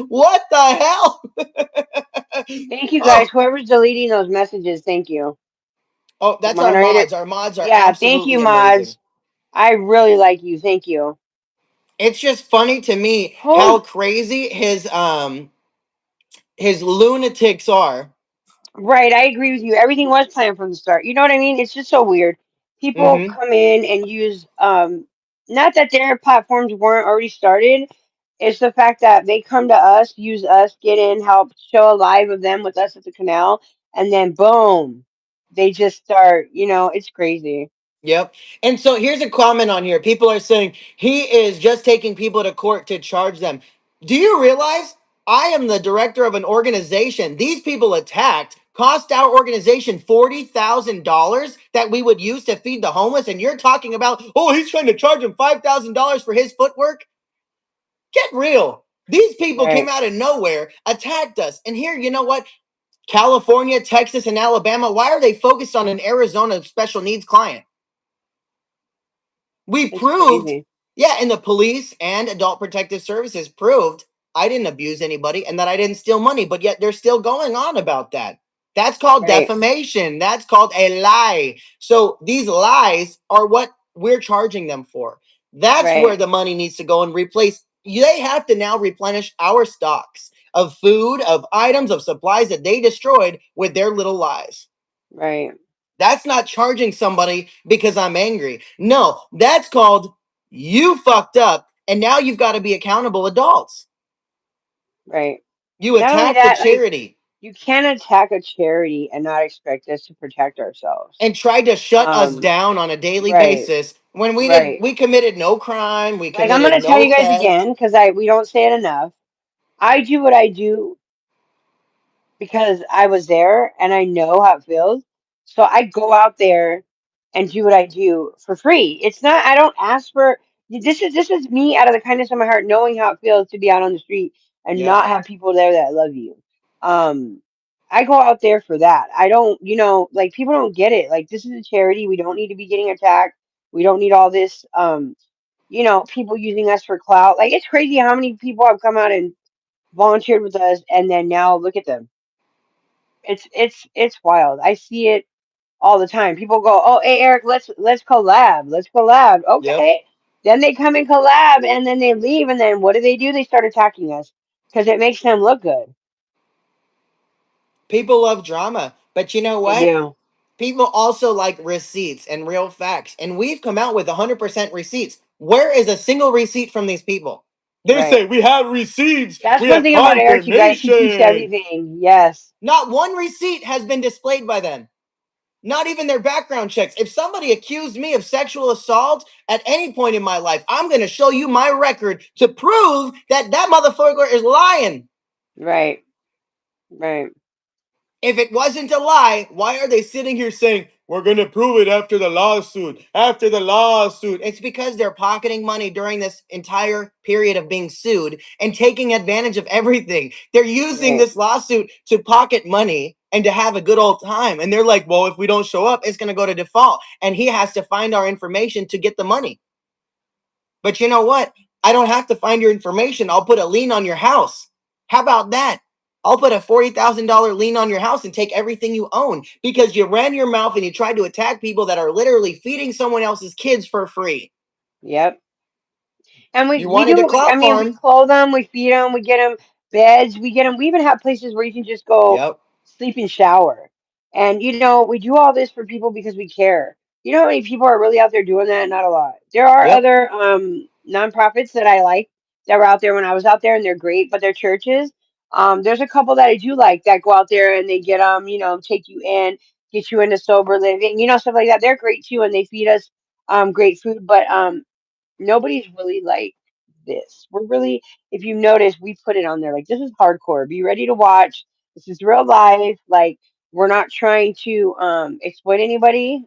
What the hell? Thank you guys. oh, Whoever's deleting those messages, thank you. oh, The that's our moderator. mods. Our mods are Yeah, thank you, absolutely amazing. mods. I really like you. Thank you. It's just funny to me how Oh, crazy his lunatics are. right. I agree with you. Everything was planned from the start. You know what I mean? It's just so weird. People Mm-hmm. come in and use not that their platforms weren't already started. It's the fact that they come to us, use us, get in, help show a live of them with us at the canal, and then boom, they just start, it's crazy. Yep. And so here's a comment on here. People are saying he is just taking people to court to charge them. Do you realize I am the director of an organization? These people attacked, cost our organization $40,000 that we would use to feed the homeless. And you're talking about, oh, he's trying to charge him $5,000 for his footwork? Get real. These people came Right, out of nowhere, attacked us. And here, you know what? California, Texas, and Alabama, why are they focused on an Arizona special needs client? We it's proved, crazy. yeah, and the police and adult protective services proved I didn't abuse anybody and that I didn't steal money, but yet they're still going on about that. That's called Right, defamation. That's called a lie. So these lies are what we're charging them for. That's where right. the money needs to go and replace They have to now replenish our stocks of food, of items, of supplies that they destroyed with their little lies. Right. That's not charging somebody because I'm angry. No, that's called you fucked up and now you've got to be accountable adults. Right. You Not only attacked the that, like charity you can't attack a charity and not expect us to protect ourselves. and tried to shut us Um, down on a daily right, basis when right. we committed no crime, we Like I'm committed gonna tell no you guys theft. again because I we don't say it enough. I do what I do because I was there and I know how it feels. So I go out there and do what I do for free. It's not I don't ask for this is me out of the kindness of my heart knowing how it feels to be out on the street and Yep. not have people there that love you. Um I go out there for that. I don't, like people don't get it. Like this is a charity. We don't need to be getting attacked. We don't need all this people using us for clout. Like it's crazy how many people have come out and volunteered with us and then now look at them. It's wild. I see it all the time. People go, "Oh, hey Eric, let's collab. Let's collab." Yep. Okay. Then they come and collab and then they leave and then what do? They start attacking us because it makes them look good. People love drama, but you know They what? do. People also like receipts and real facts. And we've come out with 100% receipts. Where is a single receipt from these people? They say, Right. we have receipts, That's we one have thing about Eric, you guys. He keeps confirmation. everything. Yes. Not one receipt has been displayed by them. Not even their background checks. If somebody accused me of sexual assault at any point in my life, I'm going to show you my record to prove that that motherfucker is lying. Right. Right. If it wasn't a lie, why are they sitting here saying, we're going to prove it after the lawsuit? After the lawsuit. It's because they're pocketing money during this entire period of being sued and taking advantage of everything. They're using Right. this lawsuit to pocket money and to have a good old time. And they're like, well, if we don't show up, it's going to go to default. And he has to find our information to get the money. But you know what? I don't have to find your information. I'll put a lien on your house. How about that? I'll put a $40,000 lien on your house and take everything you own because you ran your mouth and you tried to attack people that are literally feeding someone else's kids for free. Yep. And we You we wanted a do. I clout mean, we farm. clothe them, we feed them, we get them beds, we get them. We even have places where you can just go Yep. sleep and shower. And we do all this for people because we care. You know how many people are really out there doing that? Not a lot. There are Yep. other nonprofits that I like that were out there when I was out there, and they're great. But they're churches. There's a couple that I do like that go out there and they get take you in, get you into sober living, stuff like that. They're great too, and they feed us great food. But nobody's really like this. We're really, if you notice, we put it on there like this is hardcore. Be ready to watch. This is real life. Like we're not trying to exploit anybody.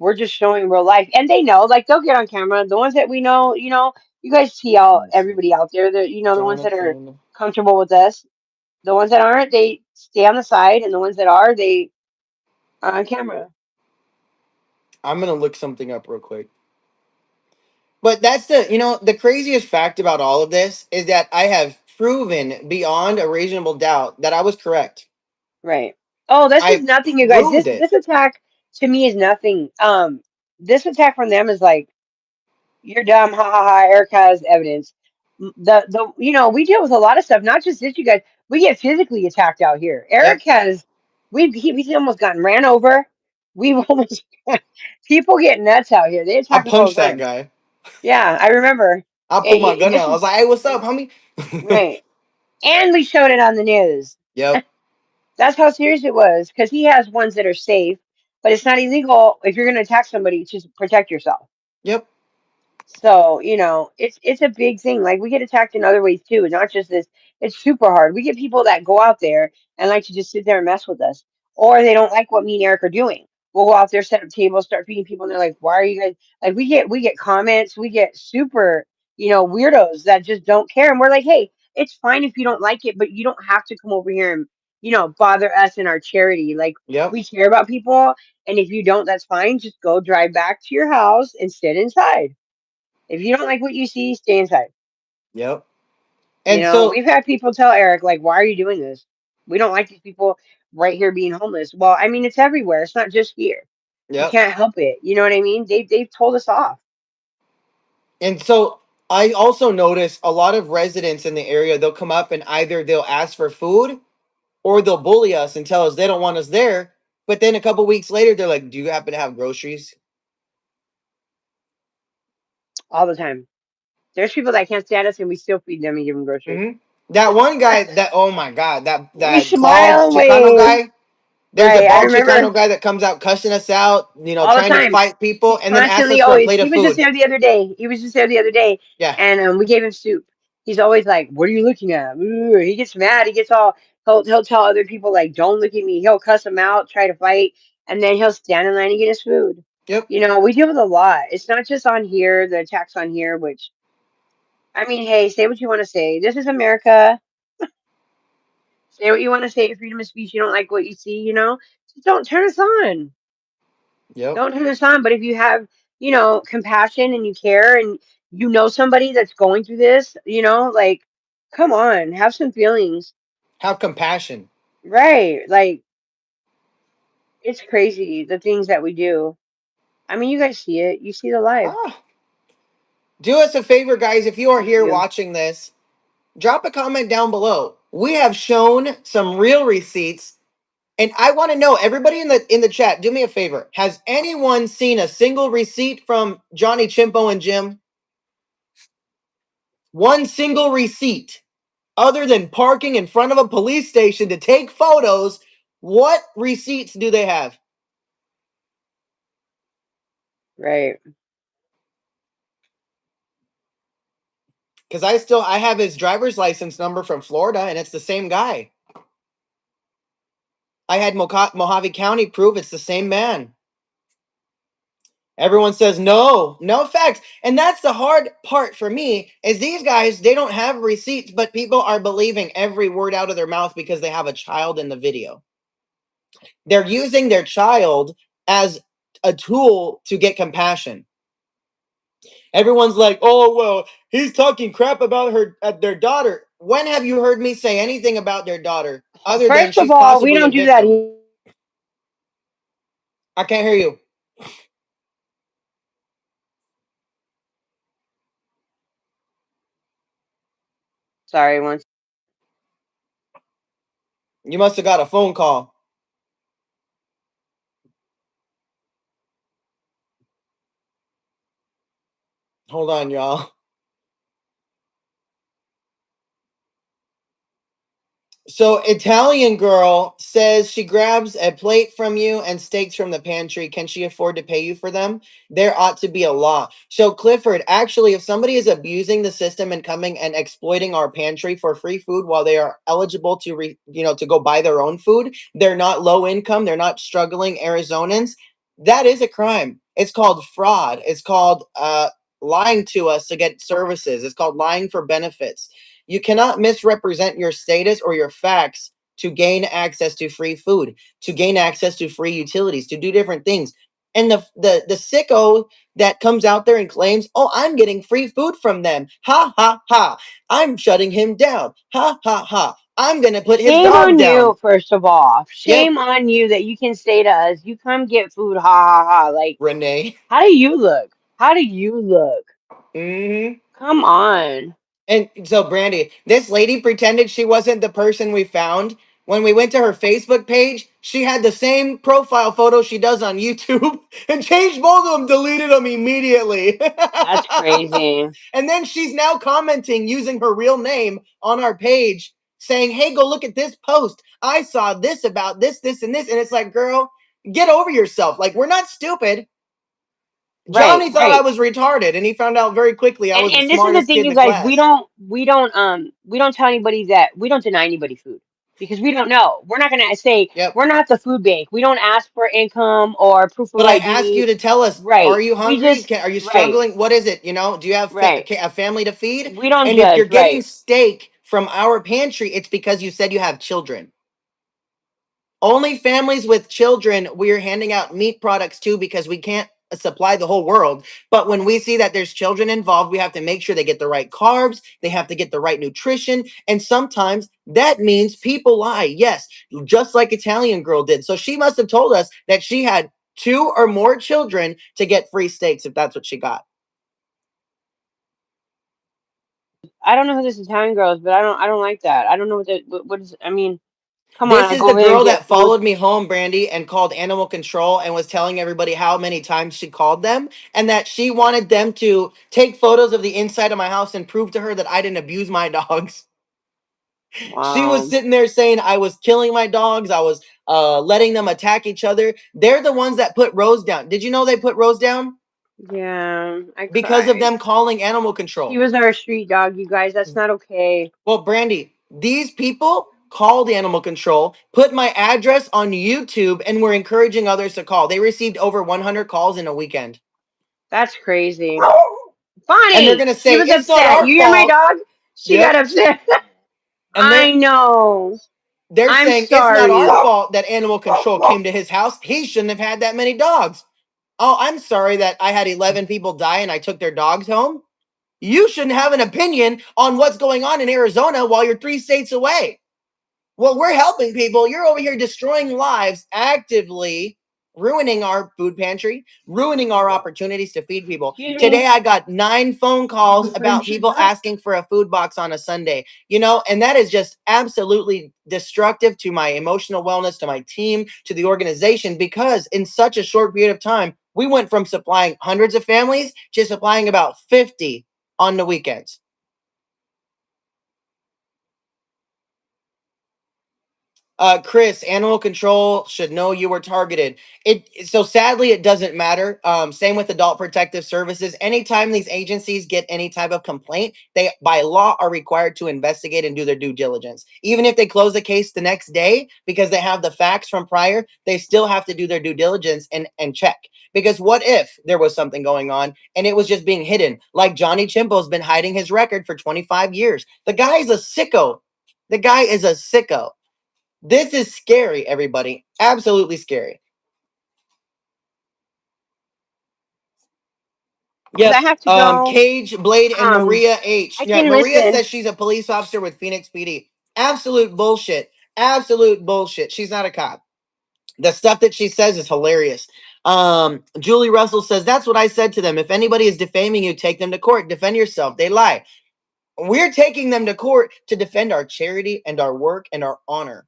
We're just showing real life, and they know. Like they'll get on camera. The ones that we know, you guys see all Let me see. everybody out there. That the ones that are Jonathan. comfortable with us. The ones that aren't, they stay on the side, and the ones that are, they are on camera. I'm going to look something up real quick. But that's the craziest fact about all of this is that I have proven beyond a reasonable doubt that I was correct. Right. Oh, this is I nothing, you guys. proved This it. this attack to me is nothing. This attack from them is like you're dumb, ha ha ha. Eric has evidence. We deal with a lot of stuff, not just this, you guys. We get physically attacked out here. Yep. Eric has we've almost gotten ran over. We've almost people get nuts out here. They I attack us all punched the that time. guy. Yeah, I remember. I pulled my gun This out. I is was like, hey, what's up, homie? right, and we showed it on the news. Yep. That's how serious it was because he has ones that are safe, but it's not illegal if you're going to attack somebody to protect yourself. Yep. So, it's a big thing. Like we get attacked in other ways too, not just this. It's super hard. We get people that go out there and like to just sit there and mess with us, or they don't like what me and Eric are doing. We'll go out there, set up tables, start feeding people, and they're like, "Why are you guys?" Like we get comments, we get super weirdos that just don't care, and we're like, "Hey, it's fine if you don't like it, but you don't have to come over here and bother us in our charity. Like Yep. we care about people, and if you don't, that's fine. Just go drive back to your house and sit inside." If you don't like what you see, stay inside. Yep. And so, We've had people tell Eric, like, why are you doing this? We don't like these people right here being homeless. Well, I mean, it's everywhere. It's not just here. We yep. can't help it. You know what I mean? They've told us off. And so I also notice a lot of residents in the area, they'll come up and either they'll ask for food or they'll bully us and tell us they don't want us there. But then a couple weeks later, they're like, "Do you happen to have groceries?" all the time. There's people that can't stand us, and we still feed them and give them groceries. Hmm. That one guy, that oh my god, We that bald smile and Chicano wave. guy. There's a Right. I bald remember Chicano guy that comes out cussing us out, all the trying to time. fight people, He's and then asks constantly us for a always. plate He of was just food. there the other day. He was just there the other day, Yeah. and we gave him soup. He's always like, "What are you looking at?" Ooh, he gets mad. He gets all. He'll tell other people like, "Don't look at me." He'll cuss them out, try to fight, and then he'll stand in line and get his food. Yep. We deal with a lot. It's not just on here, the attacks on here, which I mean, hey, say what you want to say. This is America. Say what you want to say. Freedom of speech. You don't like what you see, just don't turn us on. Yep. Don't turn us on. But if you have, compassion and you care and you know somebody that's going through this, like, come on, have some feelings. Have compassion. Right. Like, it's crazy the things that we do. I mean, you guys see it. You see the live. Ah. Do us a favor, guys. If you are Thank here you. watching this, drop a comment down below. We have shown some real receipts, and I want to know, everybody in the chat, do me a favor. Has anyone seen a single receipt from Johnny Chimpo and Jim? One single receipt, other than parking in front of a police station to take photos. What receipts do they have? Right. Because I have his driver's license number from Florida, and it's the same guy. I had Mojave County prove it's the same man. Everyone says no, no facts. And that's the hard part for me is these guys, they don't have receipts, but people are believing every word out of their mouth because they have a child in the video. They're using their child as a tool to get compassion. Everyone's like, "Oh, well, he's talking crap about their daughter." When have you heard me say anything about their daughter other than First of she's all, we possibly a don't do that victim? here. I can't hear you. Sorry, once. You must have got a phone call. Hold on, y'all. So Italian girl says she grabs a plate from you and steaks from the pantry. Can she afford to pay you for them? There ought to be a law. So Clifford, actually, if somebody is abusing the system and coming and exploiting our pantry for free food while they are eligible to to go buy their own food, they're not low income, they're not struggling Arizonans. That is a crime. It's called fraud. It's called lying to us to get services. It's called lying for benefits. You cannot misrepresent your status or your facts to gain access to free food, to gain access to free utilities, to do different things. And the sicko that comes out there and claims, "Oh, I'm getting free food from them. Ha ha ha. I'm shutting him down. Ha ha ha. I'm going to put his Shame dog on you, down." first of all. Yep, Shame on you that you can say to us, "You come get food, ha ha ha." Like, Renee. how do you look? How do you look? Mhm. Come on. And so, Brandy, this lady pretended she wasn't the person we found. When we went to her Facebook page, she had the same profile photo she does on YouTube and changed both of them, deleted them immediately. That's crazy. And then she's now commenting using her real name on our page saying, "Hey, go look at this post. I saw this about this, this, and this." And it's like, girl, get over yourself. Like, we're not stupid. Right, Johnny thought I right. was retarded, and he found out very quickly I was the And this is the smartest thing, kid in you the guys, we class. don't we don't we don't tell anybody that we don't deny anybody food because we don't know. We're not gonna say Yep. we're not the food bank. We don't ask for income or proof of But I ask you ID. to tell us, are Right. you We hungry? just Are you right, struggling? What is it? Do you have right. a family to feed? We don't And if you're judge, getting right. steak from our pantry, it's because you said you have children. Only families with children we're handing out meat products to because we can't supply the whole world. But when we see that there's children involved, we have to make sure they get the right carbs, they have to get the right nutrition. And sometimes that means people lie. Yes, just like Italian girl did. So she must have told us that she had two or more children to get free steaks if that's what she got. I don't know who this Italian girl is, but I don't like that. I don't know what is. I mean, come on, This I is go the over there and girl get that food. followed me home, Brandy, and called animal control and was telling everybody how many times she called them and that she wanted them to take photos of the inside of my house and prove to her that I didn't abuse my dogs. She was Wow. sitting there saying I was killing my dogs. I was letting them attack each other. They're the ones that put Rose down. Did you know they put Rose down? Yeah, I Because of cried. them calling animal He control. was our street dog, you guys. That's not okay. Well, Brandy, these people called animal control, put my address on YouTube, and were encouraging others to call. They received over 100 calls in a weekend. That's crazy. And they're Bonnie, going to she say, was it's not upset. our You hear my fault. dog? She got Yep. upset. And I know. they're I'm saying, it's not sorry. our fault that animal control came to his house. He shouldn't have had that many dogs. Oh, I'm sorry that I had 11 people die and I took their dogs home. You shouldn't have an opinion on what's going on in Arizona while you're 3 states away. Well, we're helping people. You're over here destroying lives, actively ruining our food pantry, ruining our opportunities to feed people. Excuse me. Today, I got 9 phone calls about people asking for a food box on a Sunday, and that is just absolutely destructive to my emotional wellness, to my team, to the organization, because in such a short period of time, we went from supplying hundreds of families to supplying about 50 on the weekends. Chris, animal control should know you were targeted. So sadly, it doesn't matter. Same with adult protective services. Anytime these agencies get any type of complaint, they by law are required to investigate and do their due diligence. Even if they close the case the next day because they have the facts from prior, they still have to do their due diligence and check. Because what if there was something going on and it was just being hidden? Like Johnny Chimpo's been hiding his record for 25 years. The guy is a sicko. The guy is a sicko. This is scary, everybody. Absolutely scary. Because I Yep. have to go. Cage, Blade, and Um, Maria H. I Yeah, can Maria listen. says she's a police officer with Phoenix PD. Absolute bullshit. Absolute bullshit. She's not a cop. The stuff that she says is hilarious. Julie Russell says, that's what I said to them. If anybody is defaming you, take them to court. Defend yourself. They lie. We're taking them to court to defend our charity and our work and our honor.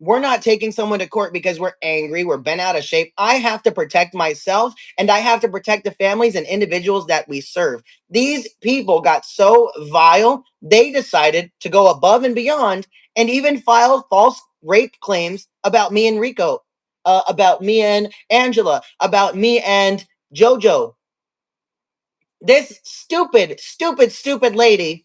We're not taking someone to court because we're angry, we're bent out of shape. I have to protect myself and I have to protect the families and individuals that we serve. These people got so vile, they decided to go above and beyond and even file false rape claims about me and Rico, about me and Angela, about me and JoJo. This stupid, stupid, stupid lady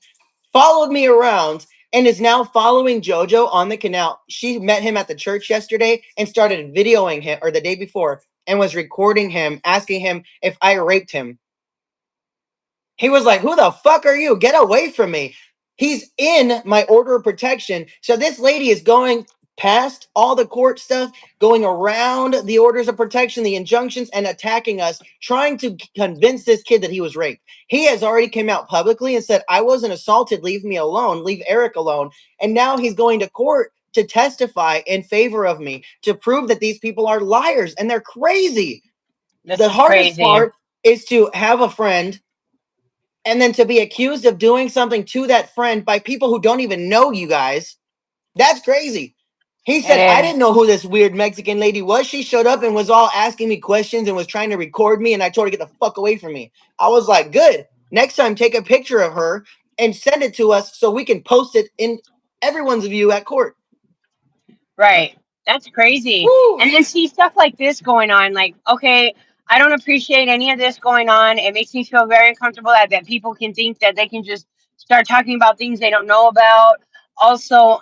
followed me around and is now following JoJo on the canal. She met him at the church yesterday and started videoing him, or the day before, and was recording him, asking him if I raped him. He was like, who the fuck are you? Get away from me. He's in my order of protection. So this lady is going past all the court stuff, going around the orders of protection, the injunctions, and attacking us, trying to convince this kid that he was raped. He has already come out publicly and said, I wasn't assaulted. Leave me alone. Leave Eric alone. And now he's going to court to testify in favor of me, to prove that these people are liars and they're crazy. This The is hardest crazy. part is to have a friend and then to be accused of doing something to that friend by people who don't even know you guys. That's crazy. He It said, I didn't is. know who this weird Mexican lady was. She showed up and was all asking me questions and was trying to record me. And I told her to get the fuck away from me. I was like, good. Next time, take a picture of her and send it to us so we can post it in everyone's view at court. Right. That's crazy. Woo. And then see stuff like this going on. Like, okay, I don't appreciate any of this going on. It makes me feel very uncomfortable that people can think that they can just start talking about things they don't know about. Also,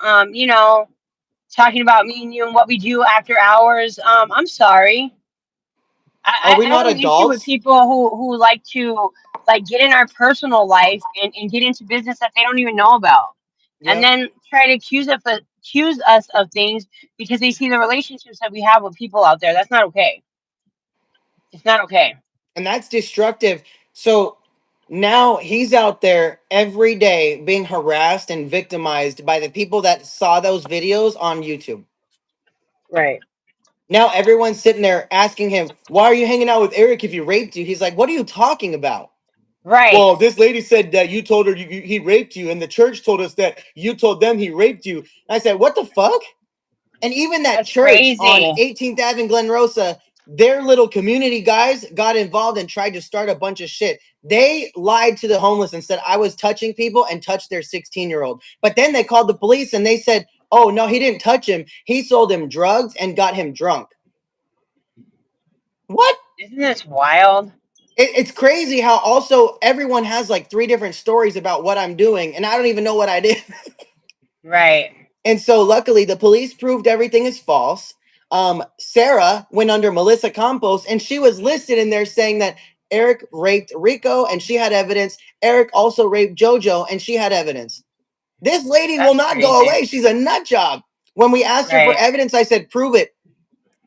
talking about me and you and what we do after hours. I'm sorry. Are we I have not an issue with adults? people who like to like get in our personal life and get into business that they don't even know about, and Yep. then try to accuse us of things because they see the relationships that we have with people out there. That's not okay. It's not okay. And that's destructive. So now he's out there every day being harassed and victimized by the people that saw those videos on YouTube. Right. Now everyone's sitting there asking him, why are you hanging out with Eric if he raped you? He's like, what are you talking about? Right. Well, this lady said that you told her he raped you, and the church told us that you told them he raped you. I said, what the fuck? And even that That's church on crazy. 18th Ave in Glen Rosa, their little community guys got involved and tried to start a bunch of shit. They lied to the homeless and said I was touching people and touched their 16-year-old. But then they called the police and they said, oh, no, he didn't touch him. He sold him drugs and got him drunk. What? Isn't this wild? It's crazy how also everyone has like three different stories about what I'm doing, and I don't even know what I did. Right. And so, luckily, the police proved everything is false. Sarah went under Melissa Campos, and she was listed in there saying that Eric raped Rico, and she had evidence. Eric also raped JoJo, and she had evidence. This lady will That's not go crazy. away. She's a nut job. When we asked her for Right. evidence, I said, "Prove it."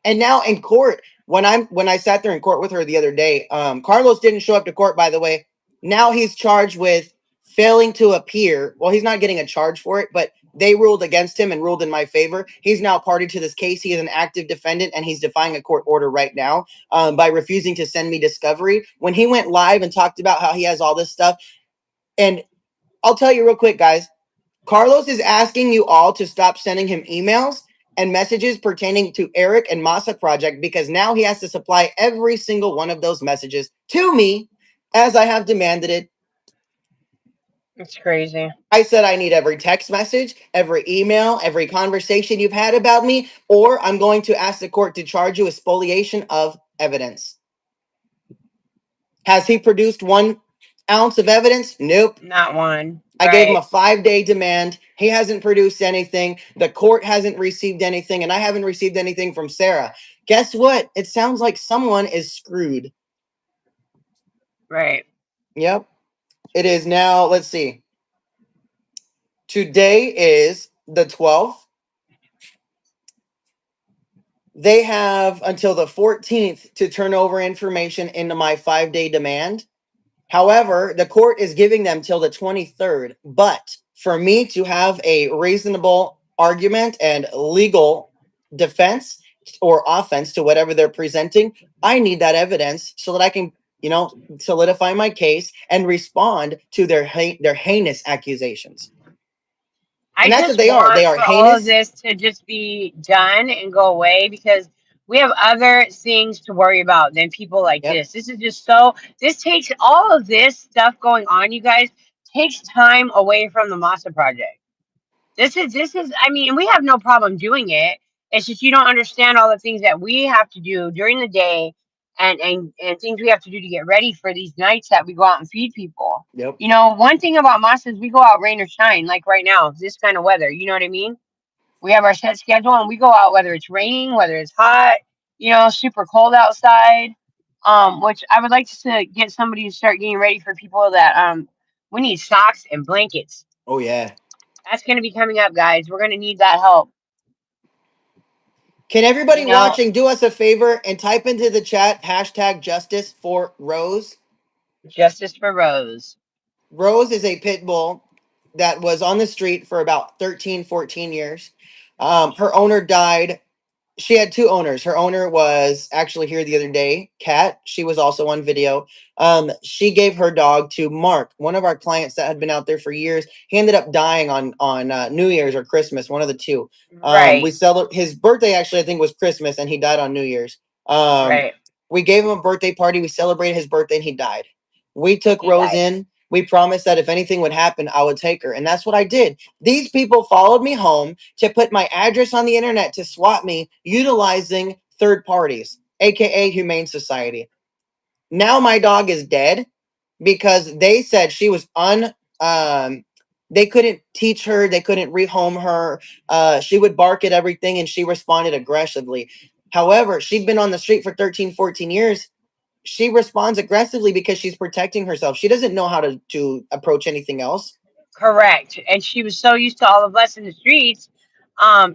And now in court, when I sat there in court with her the other day, Carlos didn't show up to court, by the way. Now he's charged with failing to appear. Well, he's not getting a charge for it, but they ruled against him and ruled in my favor. He's now party to this case. He is an active defendant, and he's defying a court order right now by refusing to send me discovery. When he went live and talked about how he has all this stuff, and I'll tell you real quick, guys, Carlos is asking you all to stop sending him emails and messages pertaining to Eric and Masa project because now he has to supply every single one of those messages to me as I have demanded it. It's crazy. I said I need every text message, every email, every conversation you've had about me, or I'm going to ask the court to charge you with spoliation of evidence. Has he produced 1 ounce of evidence? Nope. Not one. I gave him a Right. 5-day demand. He hasn't produced anything. The court hasn't received anything, and I haven't received anything from Sarah. Guess what? It sounds like someone is screwed. Right. Yep. It is now, let's see. Today is the 12th. They have until the 14th to turn over information into my 5-day demand. However, the court is giving them till the 23rd. But for me to have a reasonable argument and legal defense or offense to whatever they're presenting, I need that evidence so that I can, solidify my case and respond to their heinous accusations. I And that's what just they are. They want are for all of heinous. this to just be done and go away because we have other things to worry about than people like Yep. this. This is just so, this takes all of this stuff going on, you guys, takes time away from the Masa project. This is I mean, we have no problem doing it. It's just you don't understand all the things that we have to do during the day and things we have to do to get ready for these nights that we go out and feed people. Yep. You know, one thing about Masa is we go out rain or shine, like right now, this kind of weather. You know what I mean? We have our set schedule and we go out whether it's raining, whether it's hot, super cold outside. Which I would like to get somebody to start getting ready for people that we need socks and blankets. Oh yeah. That's going to be coming up, guys. We're going to need that help. Can You everybody know, watching do us a favor and type into the chat hashtag justice for Rose? justice for Rose. Rose is a pit bull that was on the street for about 13, 14 years. Her owner died. She had two owners. Her owner was actually here the other day, Kat. She was also on video. She gave her dog to Mark, one of our clients that had been out there for years. He ended up dying on New Year's or Christmas, one of the two. We Right, celebrate his birthday. Actually, I think was Christmas, and he died on New Year's. Um, right. we gave him a birthday party. We celebrated his birthday, and he died. We took He Rose died. in. We promised that if anything would happen, I would take her, and that's what I did. These people followed me home to put my address on the internet to swat me utilizing third parties, aka Humane Society. Now my dog is dead because they said she was they couldn't teach her, they couldn't rehome her. She would bark at everything and she responded aggressively. However, she'd been on the street for 13, 14 years. She responds aggressively because she's protecting herself. She doesn't know how to approach anything else. Correct. And she was so used to all of us in the streets.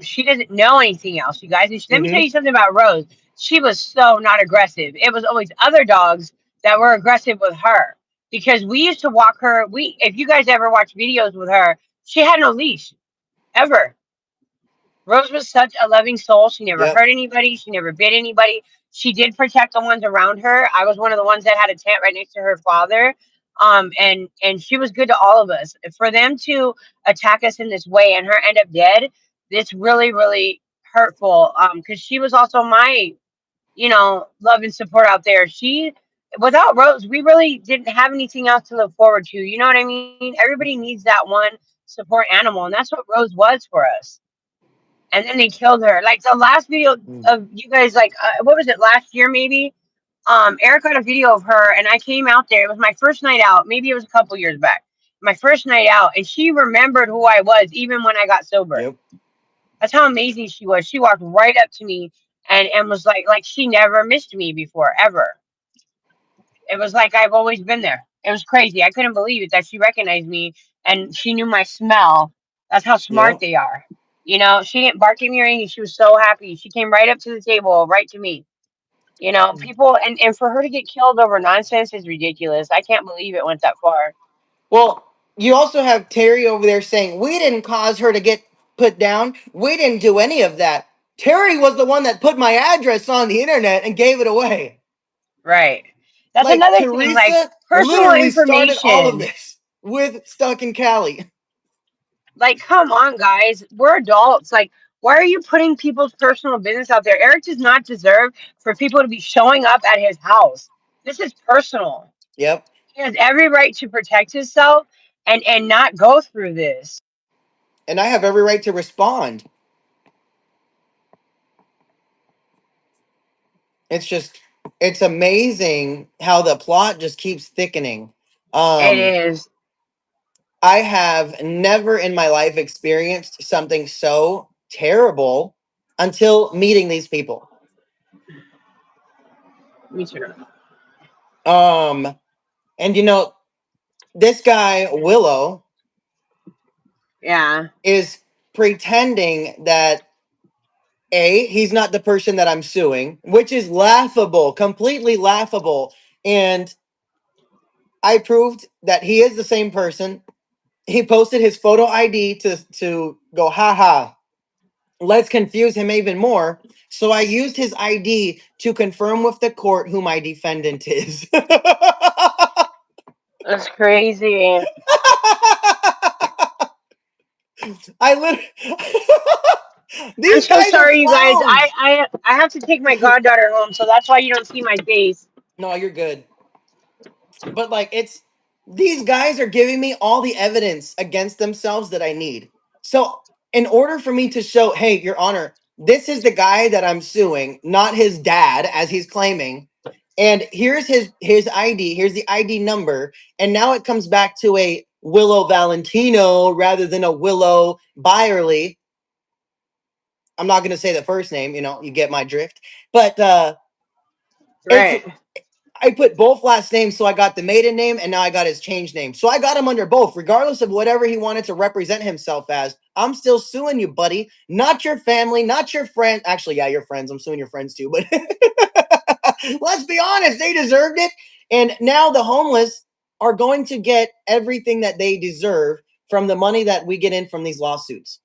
She doesn't know anything else, you guys. And let me tell Mm-hmm. you something about Rose. She was so not aggressive. It was always other dogs that were aggressive with her because we used to walk her. If you guys ever watch videos with her, she had no leash ever. Rose was such a loving soul. She never Yep. hurt anybody. She never bit anybody. She did protect the ones around her. I was one of the ones that had a tent right next to her father. And she was good to all of us. For them to attack us in this way and her end up dead, it's really, really hurtful. Because she was also my, love and support out there. She, without Rose, we really didn't have anything else to look forward to. You know what I mean? Everybody needs that one support animal, and that's what Rose was for us. And then they killed her. Like the last video Mm. of you guys, like what was it, last year maybe? Eric got a video of her, and I came out there. It was my first night out. Maybe it was a couple years back. My first night out, and she remembered who I was even when I got sober. Yep. That's how amazing she was. She walked right up to me and was like she never missed me before ever. It was like I've always been there. It was crazy. I couldn't believe it that she recognized me and she knew my smell. That's how smart Yep. they are. She didn't bark at me or anything. She was so happy. She came right up to the table, right to me. People, and for her to get killed over nonsense is ridiculous. I can't believe it went that far. Well, you also have Terry over there saying, we didn't cause her to get put down. We didn't do any of that. Terry was the one that put my address on the internet and gave it away. Right. That's Like, another thing, like Teresa personal literally started all of information. this with Stuck in Cali. Like, come on, guys. We're adults. Like, why are you putting people's personal business out there? Eric does not deserve for people to be showing up at his house. This is personal. Yep. He has every right to protect himself and not go through this. And I have every right to respond. It's just, it's amazing how the plot just keeps thickening. It Um, is. I have never in my life experienced something so terrible until meeting these people. Me too. Um, and this guy, Willow, Yeah. is pretending that he's not the person that I'm suing, which is laughable, completely laughable. And I proved that he is the same person. He posted his photo ID to go, haha, let's confuse him even more. So I used his ID to confirm with the court who my defendant is. That's crazy. I literally, I'm these so guys are sorry, you guys. clowns. I have to take my goddaughter home, so that's why you don't see my face. No, you're good. But like, it's these guys are giving me all the evidence against themselves that I need. So in order for me to show, hey, Your Honor, this is the guy that I'm suing, not his dad, as he's claiming. And here's his ID. Here's the ID number. And now it comes back to a Willow Valentino rather than a Willow Byerly. I'm not going to say the first name. You get my drift. But it's Right. I put both last names, so I got the maiden name, and now I got his changed name. So I got him under both, regardless of whatever he wanted to represent himself as. I'm still suing you, buddy. Not your family, not your friend. Actually, yeah, your friends. I'm suing your friends too, but let's be honest, they deserved it. And now the homeless are going to get everything that they deserve from the money that we get in from these lawsuits.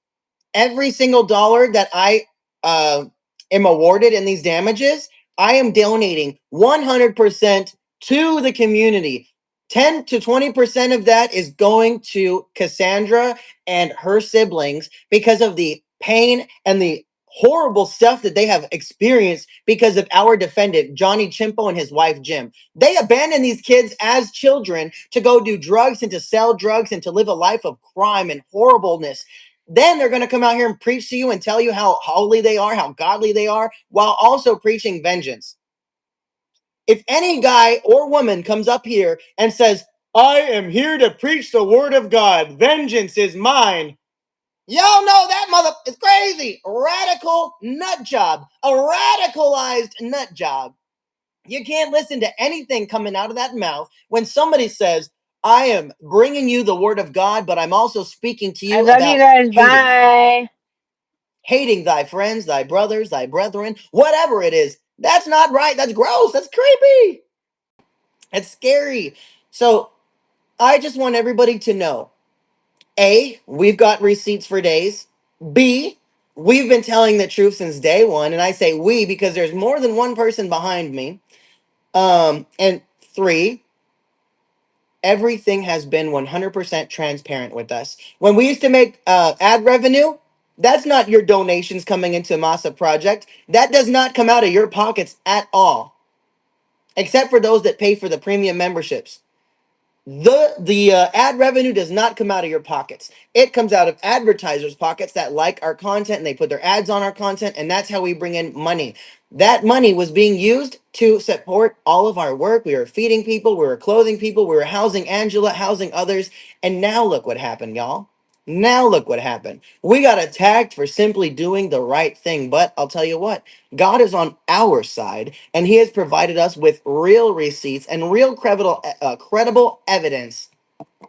Every single dollar that I uh, am awarded in these damages, I am donating 100% to the community. 10 to 20% of that is going to Cassandra and her siblings because of the pain and the horrible stuff that they have experienced because of our defendant, Johnny Chimpo, and his wife, Jim. They abandoned these kids as children to go do drugs and to sell drugs and to live a life of crime and horribleness. Then they're going to come out here and preach to you and tell you how holy they are, how godly they are, while also preaching vengeance. If any guy or woman comes up here and says, I am here to preach the word of God, vengeance is mine, y'all know that mother is crazy. Radical nut job, a radicalized nut job. You can't listen to anything coming out of that mouth when somebody says, I am bringing you the word of God, but I'm also speaking to I you love you about guys. hating. Bye. Hating thy friends, thy brothers, thy brethren, whatever it is. That's not right. That's gross. That's creepy. It's scary. So I just want everybody to know, A, we've got receipts for days. B, we've been telling the truth since day one. And I say we because there's more than one person behind me. And three, everything has been 100% transparent with us. When we used to make ad revenue, that's not your donations coming into Masa Project. That does not come out of your pockets at all, except for those that pay for the premium memberships. The ad revenue does not come out of your pockets. It comes out of advertisers' pockets that like our content and they put their ads on our content, and that's how we bring in money. That money was being used to support all of our work. We were feeding people, we were clothing people, we were housing Angela, housing others, and now look what happened, y'all. Now look what happened. We got attacked for simply doing the right thing, but I'll tell you what, God is on our side, and He has provided us with real receipts and real credible evidence